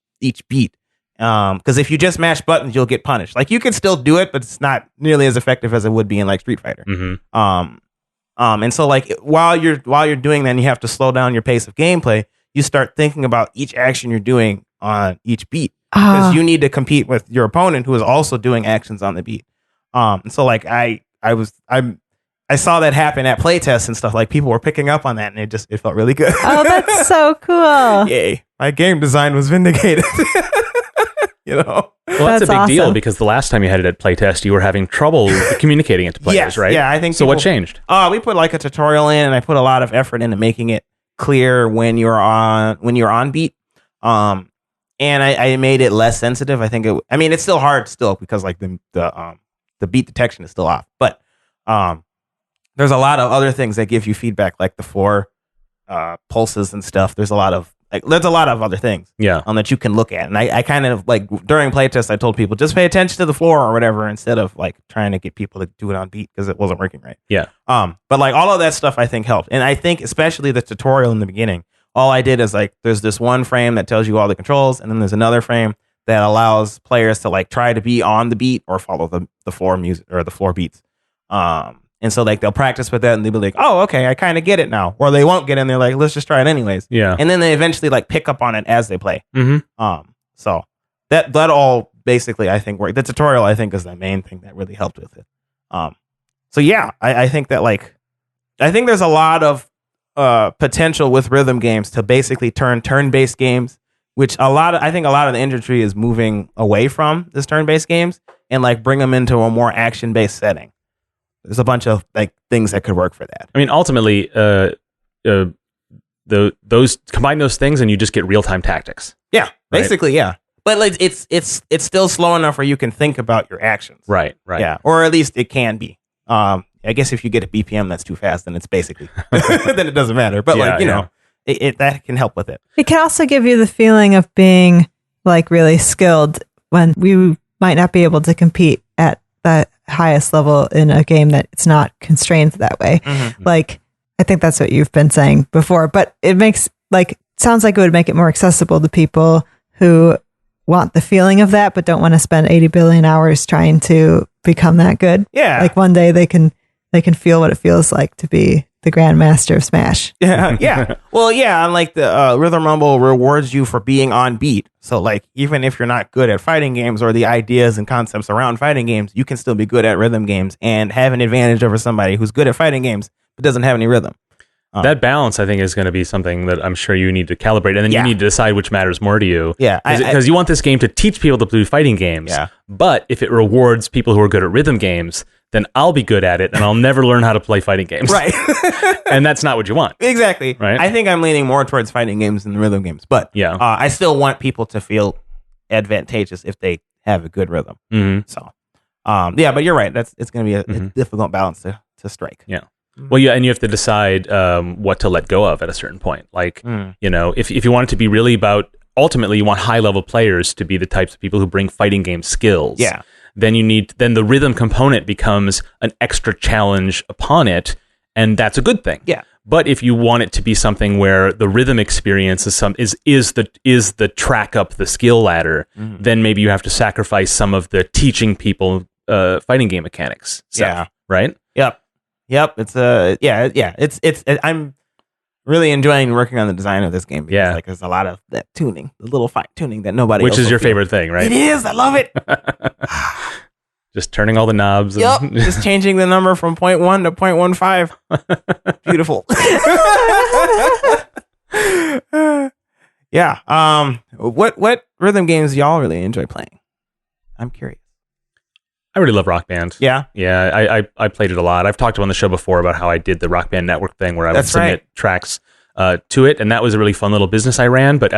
beat. Because if you just mash buttons, you'll get punished. Like, you can still do it, but it's not nearly as effective as it would be in like Street Fighter. And so, like, while you're doing that, and you have to slow down your pace of gameplay. You start thinking about each action you're doing on each beat because you need to compete with your opponent who is also doing actions on the beat. And so, like, I saw that happen at playtests and stuff. Like people were picking up on that, and it felt really good. Oh, that's so cool! Yay! My game design was vindicated. You know, well, that's a big deal because the last time you had it at playtest, you were having trouble communicating it to players, right? Yeah, I think so. What changed? We put like a tutorial in, and I put a lot of effort into making it clear when you're on beat. And I made it less sensitive. I think it's still hard because like the beat detection is still off, but there's a lot of other things that give you feedback, like the 4 pulses and stuff. There's a lot of other things, that you can look at. And I kind of like during playtest, I told people just pay attention to the floor or whatever instead of like trying to get people to do it on beat because it wasn't working right. Yeah. But like all of that stuff, I think helped, and I think especially the tutorial in the beginning. All I did is like there's this one frame that tells you all the controls, and then there's another frame that allows players to like try to be on the beat or follow the floor music or the floor beats. And so like they'll practice with that and they'll be like, oh, okay, I kind of get it now. Or they won't get it and they're like, let's just try it anyways. Yeah. And then they eventually like pick up on it as they play. So that all basically I think worked. The tutorial I think is the main thing that really helped with it. So yeah, I think that like, I think there's a lot of potential with rhythm games to basically turn-based games, which I think a lot of the industry is moving away from this turn-based games and like bring them into a more action-based setting. There's a bunch of like things that could work for that. I mean, ultimately, those combine those things, and you just get real time tactics. Yeah, basically, right? Yeah. But like, it's still slow enough where you can think about your actions. Right. Yeah, or at least it can be. I guess if you get a BPM that's too fast, then it's basically then it doesn't matter. But like know, it that can help with it. It can also give you the feeling of being like really skilled when we might not be able to compete at the highest level in a game that it's not constrained that way. Like I think that's what you've been saying before, but it makes sounds like it would make it more accessible to people who want the feeling of that but don't want to spend 80 billion hours trying to become that good. Yeah, like one day they can feel what it feels like to be the grandmaster of Smash. Yeah. Well, yeah, and like the Rhythm Rumble rewards you for being on beat. So like even if you're not good at fighting games or the ideas and concepts around fighting games, you can still be good at rhythm games and have an advantage over somebody who's good at fighting games but doesn't have any rhythm. That balance, I think, is going to be something that I'm sure you need to calibrate, and then you need to decide which matters more to you. Yeah, because you want this game to teach people to do fighting games. Yeah. But if it rewards people who are good at rhythm games, then I'll be good at it, and I'll never learn how to play fighting games. Right. And that's not what you want. Exactly. Right. I think I'm leaning more towards fighting games than rhythm games, but I still want people to feel advantageous if they have a good rhythm. So, but you're right. It's going to be a difficult balance to strike. Yeah. Well, yeah, and you have to decide what to let go of at a certain point. Like, if you want it to be really about, ultimately, you want high-level players to be the types of people who bring fighting game skills. Yeah. Then the rhythm component becomes an extra challenge upon it, and that's a good thing. Yeah. But if you want it to be something where the rhythm experience is the track up the skill ladder, then maybe you have to sacrifice some of the teaching people fighting game mechanics stuff, right? Yep. It's it's I'm really enjoying working on the design of this game because like there's a lot of that tuning, the little fine tuning that nobody Which else is your will feel. favorite thing, right? It is. I love it. Just turning all the knobs. Yep. Just changing the number from 0.1 to 0.15. Beautiful. Yeah. What rhythm games do y'all really enjoy playing? I'm curious. I really love Rock Band. Yeah. Yeah. I played it a lot. I've talked on the show before about how I did the Rock Band Network thing where I would submit tracks to it. And that was a really fun little business I ran. But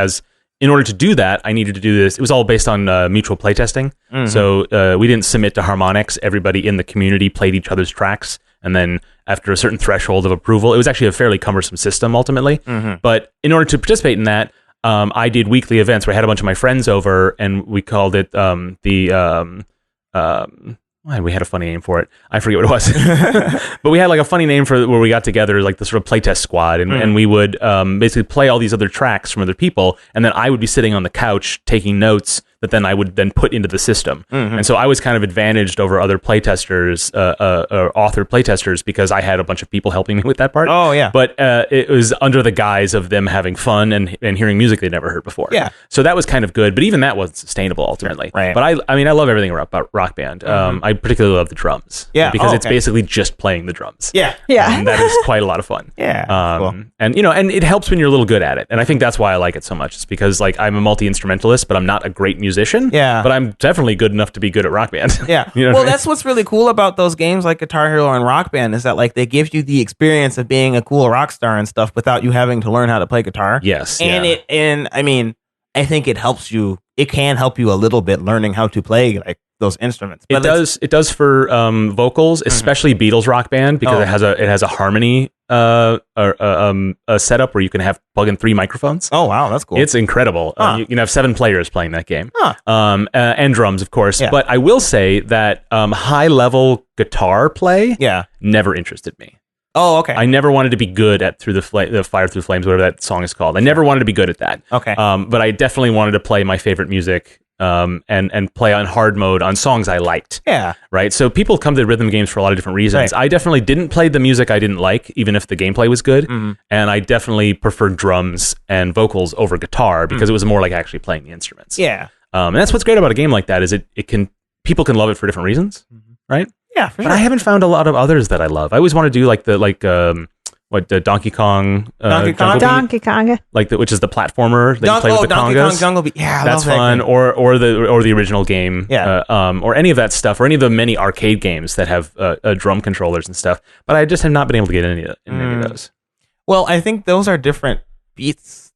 in order to do that, I needed to do this. It was all based on mutual playtesting. Mm-hmm. So we didn't submit to Harmonix. Everybody in the community played each other's tracks. And then after a certain threshold of approval, it was actually a fairly cumbersome system ultimately. Mm-hmm. But in order to participate in that, I did weekly events where I had a bunch of my friends over and we called it we had a funny name for it. I forget what it was. But we had like a funny name for where we got together, like the sort of playtest squad. And we would basically play all these other tracks from other people. And then I would be sitting on the couch taking notes that then I would then put into the system. Mm-hmm. And so I was kind of advantaged over other playtesters, or author playtesters, because I had a bunch of people helping me with that part. Oh, yeah. But it was under the guise of them having fun and hearing music they'd never heard before. Yeah. So that was kind of good, but even that wasn't sustainable ultimately. Right. But I mean, I love everything about Rock Band. Mm-hmm. I particularly love the drums. Yeah. Because it's basically just playing the drums. Yeah. Yeah. And that is quite a lot of fun. Yeah. Cool. And, and it helps when you're a little good at it. And I think that's why I like it so much. It's because, like, I'm a multi-instrumentalist, but I'm not a great musician. Yeah. But I'm definitely good enough to be good at Rock Band. Yeah. That's what's really cool about those games like Guitar Hero and Rock Band is that, like, they give you the experience of being a cool rock star and stuff without you having to learn how to play guitar. Yes. And I mean, I think it helps you. It can help you a little bit learning how to play like those instruments. But it does for vocals, especially Beatles Rock Band, because it has a harmony a setup where you can plug in 3 microphones. Oh wow, that's cool. It's incredible. You can have 7 players playing that game. And drums, of course. Yeah. But I will say that high level guitar play never interested me. Oh, okay. I never wanted to be good at the Fire Through Flames, whatever that song is called. I never wanted to be good at that. Okay. But I definitely wanted to play my favorite music and play on hard mode on songs I liked. Yeah. Right. So people come to rhythm games for a lot of different reasons. Right. I definitely didn't play the music I didn't like, even if the gameplay was good. Mm-hmm. And I definitely preferred drums and vocals over guitar because it was more like actually playing the instruments. Yeah. And that's what's great about a game like that is people can love it for different reasons. Mm-hmm. Right. Yeah. For but sure. I haven't found a lot of others that I love. I always want to do the Donkey Kong, Donkey Kong, which is the platformer that you play with the Donkey congas. Kong Jungle Beat. Yeah, that's fun. Or the original game. Yeah. Or any of that stuff, or any of the many arcade games that have drum controllers and stuff. But I just have not been able to get any of those. Well, I think those are different beasts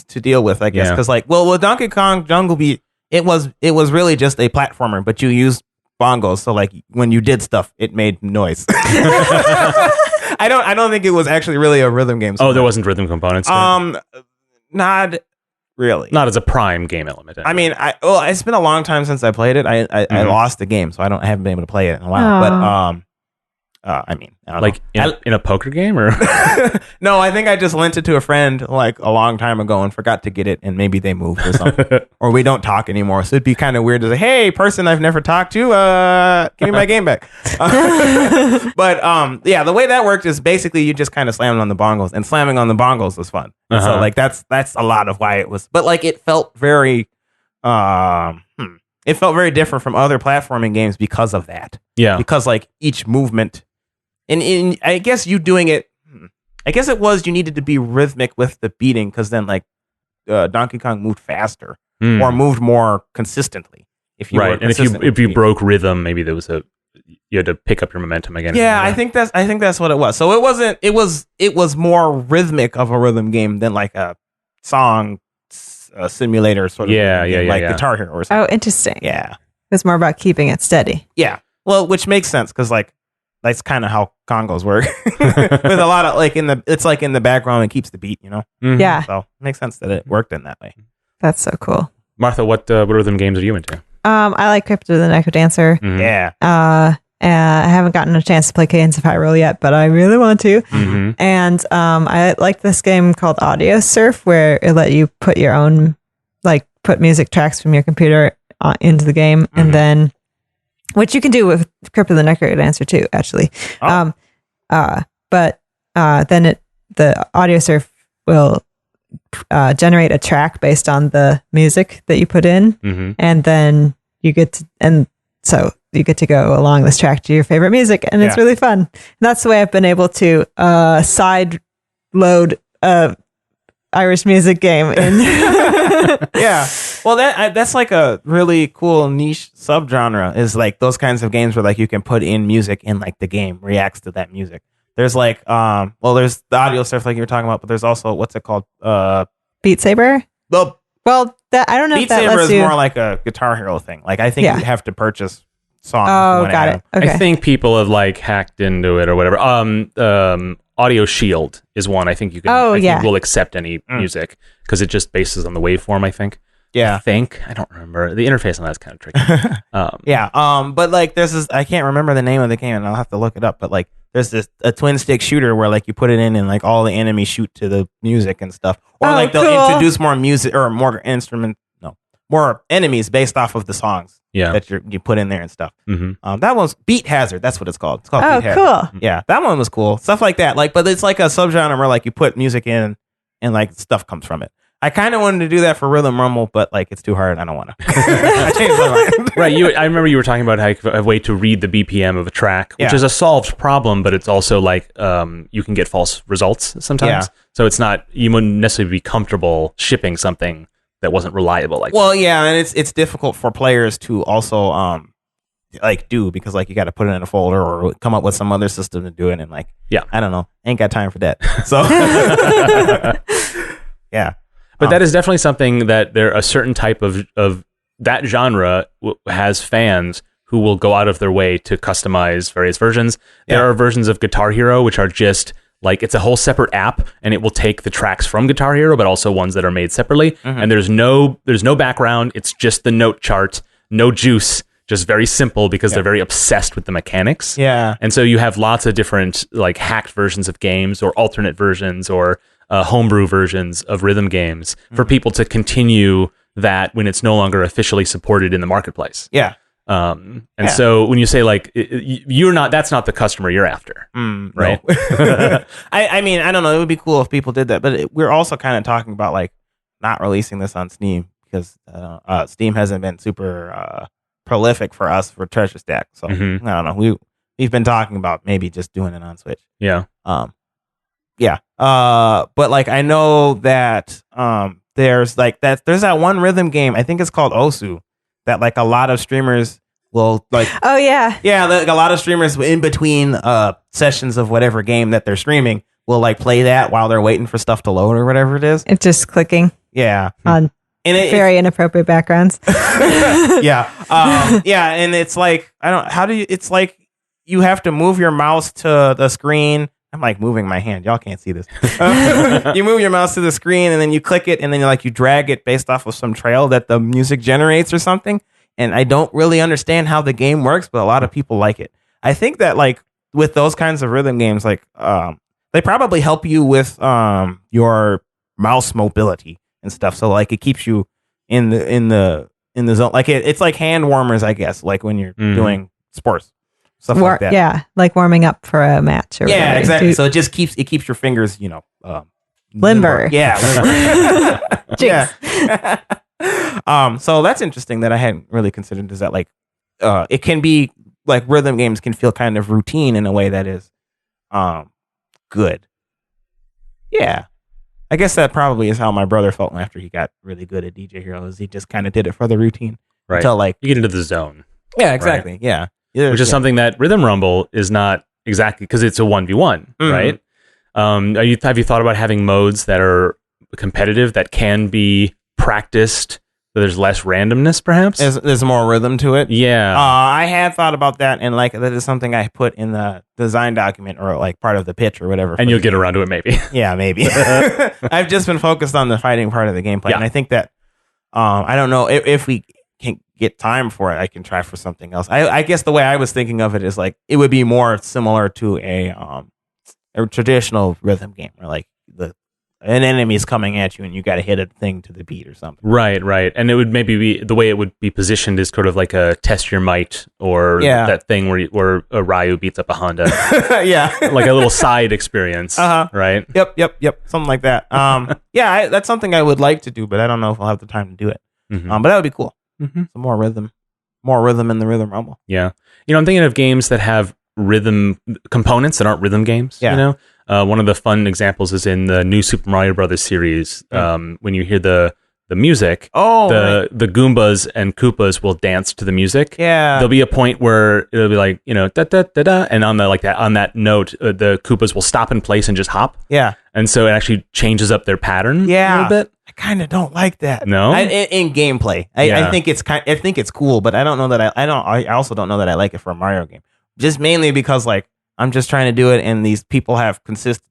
to deal with, I guess, because with Donkey Kong Jungle Beat, it was really just a platformer, but you used bongos, so like when you did stuff, it made noise. I don't think it was actually really a rhythm game. There wasn't rhythm components. Not really. Not as a prime game element. Anyway. I mean, it's been a long time since I played it. I lost the game, so I haven't been able to play it in a while. But I mean, I don't know. In a poker game or no, I think I just lent it to a friend like a long time ago and forgot to get it, and maybe they moved or something, or we don't talk anymore. So it'd be kind of weird to say, "Hey, person I've never talked to, give me my game back." But the way that worked is basically you just kind of slammed on the bongos, and slamming on the bongos was fun. So like that's a lot of why it was, but like it felt very it felt very different from other platforming games because of that. Yeah, because like each movement. And I guess you doing it, I guess it was you needed to be rhythmic with the beating because then like Donkey Kong moved faster or moved more consistently. If you and if you broke rhythm, maybe there was you had to pick up your momentum again. Yeah, I think that's what it was. So it was more rhythmic of a rhythm game than like a song simulator sort of game, like Guitar Hero or something. Oh, interesting. Yeah, it's more about keeping it steady. Yeah, well, which makes sense because like. That's kind of how congos work. With a lot of it's like in the background and keeps the beat, Mm-hmm. Yeah. So it makes sense that it worked in that way. That's so cool. Martha, what rhythm games are you into? I like Crypto the Necrodancer. Mm-hmm. Yeah. I haven't gotten a chance to play Cadence of Hyrule yet, but I really want to. Mm-hmm. And I like this game called Audio Surf, where it let you put your own, put music tracks from your computer into the game, and then which you can do with Crypt of the Necrodancer too, actually. Oh. But then the audio surf will generate a track based on the music that you put in, and then you get to go along this track to your favorite music, and it's really fun. And that's the way I've been able to side load Irish music game in. Yeah, well, that's like a really cool niche subgenre, is like those kinds of games where like you can put in music and like the game reacts to that music. There's like there's the audio surf like you were talking about, but there's also, what's it called, Beat Saber. Well, that I don't know. Beat if that Saber lets is you... more like a Guitar Hero thing. Like I think you have to purchase songs. Oh, got it. Okay. I think people have like hacked into it or whatever. Audio Shield is one I think you can. I think will accept any music because it just bases on the waveform. I think. Yeah. I don't remember. The interface on that's kind of tricky. But like there's this, I can't remember the name of the game and I'll have to look it up, but like there's a twin stick shooter where like you put it in and like all the enemies shoot to the music and stuff. Or like they'll introduce more music or more more enemies based off of the songs that you put in there and stuff. That one's Beat Hazard. That's what it's called. It's called Beat Hazard. Cool. Yeah, that one was cool. Stuff like that. Like, but it's like a subgenre where like you put music in and like stuff comes from it. I kind of wanted to do that for Rhythm Rumble, but like it's too hard. I don't want to. I changed my mind. Right. I remember you were talking about how you have a way to read the BPM of a track, which is a solved problem, but it's also like you can get false results sometimes. Yeah. So it's not, you wouldn't necessarily be comfortable shipping something that wasn't reliable like that. Yeah, and it's difficult for players to also like do, because like you got to put it in a folder or come up with some other system to do it, and like I don't know, ain't got time for that. So yeah. But that is definitely something that a certain type of that genre has fans who will go out of their way to customize various versions. There are versions of Guitar Hero which are just like, it's a whole separate app and it will take the tracks from Guitar Hero, but also ones that are made separately. And there's no background. It's just the note chart, no juice, just very simple because they're very obsessed with the mechanics. Yeah. And so you have lots of different like hacked versions of games or alternate versions or homebrew versions of rhythm games for people to continue that when it's no longer officially supported in the marketplace. Yeah. So when you say like that's not the customer you're after, right? No. I mean, I don't know. It would be cool if people did that, but we're also kind of talking about like not releasing this on Steam because Steam hasn't been super prolific for us for Treasure Stack. So I don't know. We've been talking about maybe just doing it on Switch. Yeah. But like I know that there's that one rhythm game, I think it's called Osu, that like a lot of streamers will like. Oh yeah. Yeah, like a lot of streamers in between sessions of whatever game that they're streaming will like play that while they're waiting for stuff to load or whatever it is. It's just clicking. Yeah. On very inappropriate backgrounds. Yeah. And it's like it's like you have to move your mouse to the screen. I'm like moving my hand. Y'all can't see this. You move your mouse to the screen and then you click it and then you drag it based off of some trail that the music generates or something. And I don't really understand how the game works, but a lot of people like it. I think that like with those kinds of rhythm games, like they probably help you with your mouse mobility and stuff. So like it keeps you in the zone. Like it's like hand warmers, I guess, like when you're doing sports. Stuff like that. Yeah, like warming up for a match. Or whatever. Exactly. So it just keeps your fingers, limber. Yeah, limber. Yeah. So that's interesting that I hadn't really considered. Is that like, it can be like rhythm games can feel kind of routine in a way that is, good. Yeah. I guess that probably is how my brother felt after he got really good at DJ Hero. Is he just kind of did it for the routine, right? Until like you get into the zone. Yeah, exactly. Right? Yeah. Which is something that Rhythm Rumble is not exactly, because it's a 1v1, right? Have you thought about having modes that are competitive that can be practiced, so there's less randomness, perhaps? There's more rhythm to it? Yeah. I had thought about that, and like that is something I put in the design document or like part of the pitch or whatever. And you'll get around to it maybe. Yeah, maybe. I've just been focused on the fighting part of the gameplay, and I think that, I don't know, if we can get time for it, I can try for something else. I guess the way I was thinking of it is like it would be more similar to a traditional rhythm game, where like an enemy's coming at you and you got to hit a thing to the beat or something. Right. And it would maybe be the way it would be positioned is sort of like a test your might or that thing where a Ryu beats up a Honda. Yeah. Like a little side experience. Right? Yep. Something like that. That's something I would like to do, but I don't know if I'll have the time to do it. Mm-hmm. But that would be cool. Mm-hmm. Some more rhythm in the Rhythm Rumble. Yeah. I'm thinking of games that have rhythm components that aren't rhythm games. Yeah. One of the fun examples is in the new Super Mario Brothers series. When you hear the music, the Goombas and Koopas will dance to the music. Yeah. There'll be a point where it'll be like, da da da da, and on that note, the Koopas will stop in place and just hop. Yeah. And so it actually changes up their pattern a little bit. I kind of don't like that. No? In gameplay. I think it's cool, but I don't know that I also don't know that I like it for a Mario game. Just mainly because like I'm just trying to do it and these people have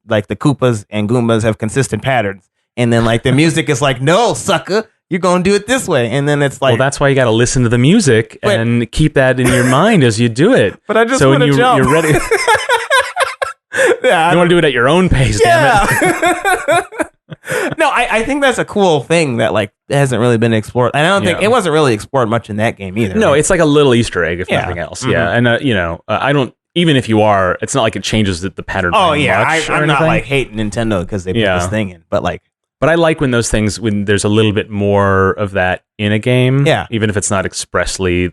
like the Koopas and Goombas have consistent patterns. And then like the music is like, "No, sucker, you're going to do it this way." And then it's like, well, that's why you got to listen to the music and keep that in your mind as you do it. But I just want to jump. You're ready. You want to do it at your own pace, damn it. No, I think that's a cool thing that like hasn't really been explored. And I don't think it wasn't really explored much in that game either. No, right? It's like a little Easter egg, if nothing else. Mm-hmm. Yeah, and I don't. Even if you are, it's not like it changes the pattern. Oh yeah, I'm not like hating Nintendo because they put this thing in, but like. But I like when those things, when there's a little bit more of that in a game. Yeah. Even if it's not expressly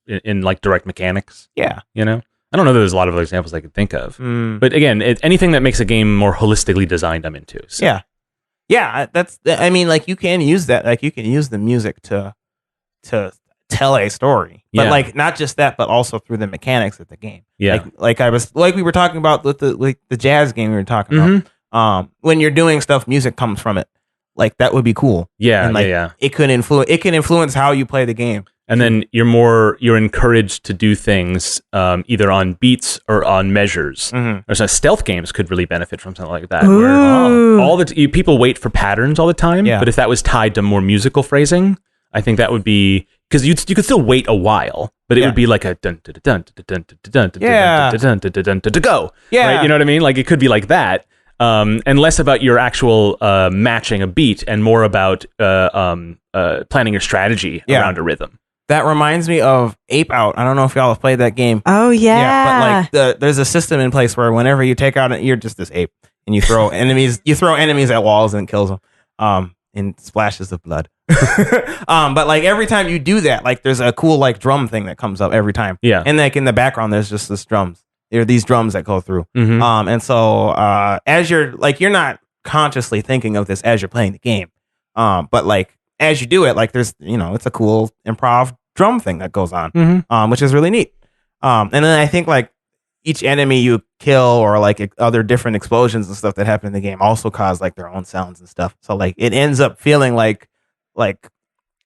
in like direct mechanics. Yeah. I don't know that there's a lot of other examples I could think of. But again, anything that makes a game more holistically designed, I'm into. So. Yeah. Yeah. I mean, like you can use that. Like you can use the music to tell a story. But like not just that, but also through the mechanics of the game. Yeah. Like we were talking about with the jazz game we were talking about. When you're doing stuff, music comes from it. Like that would be cool. Yeah, and, like, It can influence how you play the game. And then you're encouraged to do things either on beats or on measures. Mm-hmm. So stealth games could really benefit from something like that. Ooh. Where people wait for patterns all the time. Yeah. But if that was tied to more musical phrasing, I think that would be because you could still wait a while, but it would be like a dun dun dun dun dun dun dun dun dun dun dun to go. Yeah, right? You know what I mean? Like it could be like that. And less about your actual matching a beat and more about planning your strategy around a rhythm. That reminds me of Ape Out. I don't know if y'all have played that game. Oh, yeah. But like there's a system in place where whenever you take out you're just this ape and you throw enemies at walls and it kills them in splashes of blood. But like every time you do that, like there's a cool like drum thing that comes up every time. Yeah. And like in the background there's just this drums. There are these drums that go through. Mm-hmm. And so as you're you're not consciously thinking of this as you're playing the game. But like as you do it, like there's it's a cool improv drum thing that goes on, which is really neat. And then I think like each enemy you kill or like other different explosions and stuff that happen in the game also cause like their own sounds and stuff. So like it ends up feeling like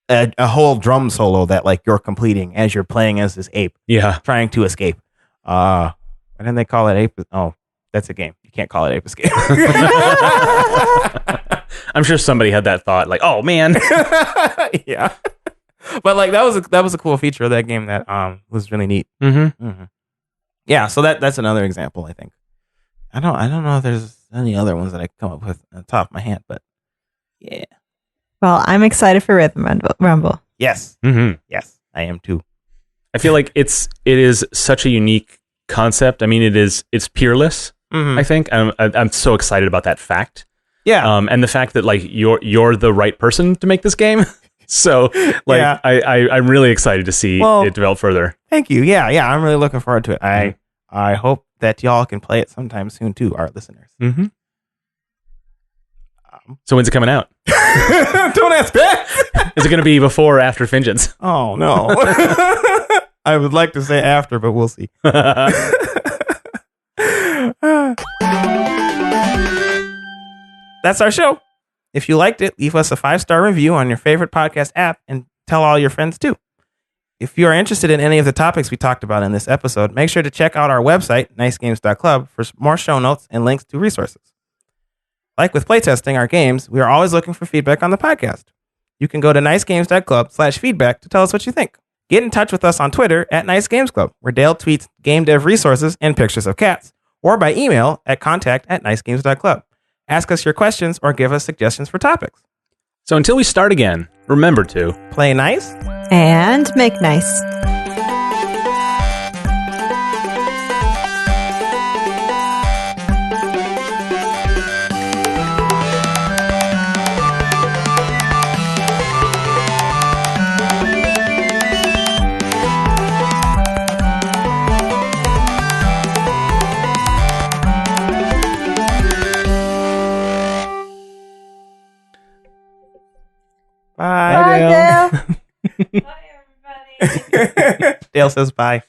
a whole drum solo that like you're completing as you're playing as this ape. Yeah. Trying to escape. Why didn't they call it Ape? Oh, that's a game. You can't call it Ape Escape. I'm sure somebody had that thought, like, oh man. Yeah. But like that was a cool feature of that game that was really neat. Mm-hmm. Yeah, so that's another example, I think. I don't know if there's any other ones that I can come up with on the top of my hand, but yeah. Well, I'm excited for Rhythm Rumble. Yes. Mm-hmm. Yes, I am too. I feel like it is such a unique concept. I mean, it's peerless. Mm-hmm. I think I'm so excited about that fact. Yeah. And the fact that like you're the right person to make this game. So like Yeah. I'm really excited to see it develop further. Thank you. Yeah, I'm really looking forward to it. I hope that y'all can play it sometime soon too, our listeners. Mm-hmm. So when's it coming out? Don't ask that. Is it going to be before or after Vengeance? Oh no. I would like to say after, but we'll see. That's our show. If you liked it, leave us a 5-star review on your favorite podcast app and tell all your friends too. If you are interested in any of the topics we talked about in this episode, make sure to check out our website, nicegames.club, for more show notes and links to resources. Like with playtesting our games, we are always looking for feedback on the podcast. You can go to nicegames.club/feedback to tell us what you think. Get in touch with us on Twitter at nicegamesclub, where Dale tweets game dev resources and pictures of cats, or by email at contact@nicegames.club. ask us your questions, or give us suggestions for topics. So until we start again, remember to play nice and make nice. Bye. Bye, Dale. Bye, everybody. Dale says bye.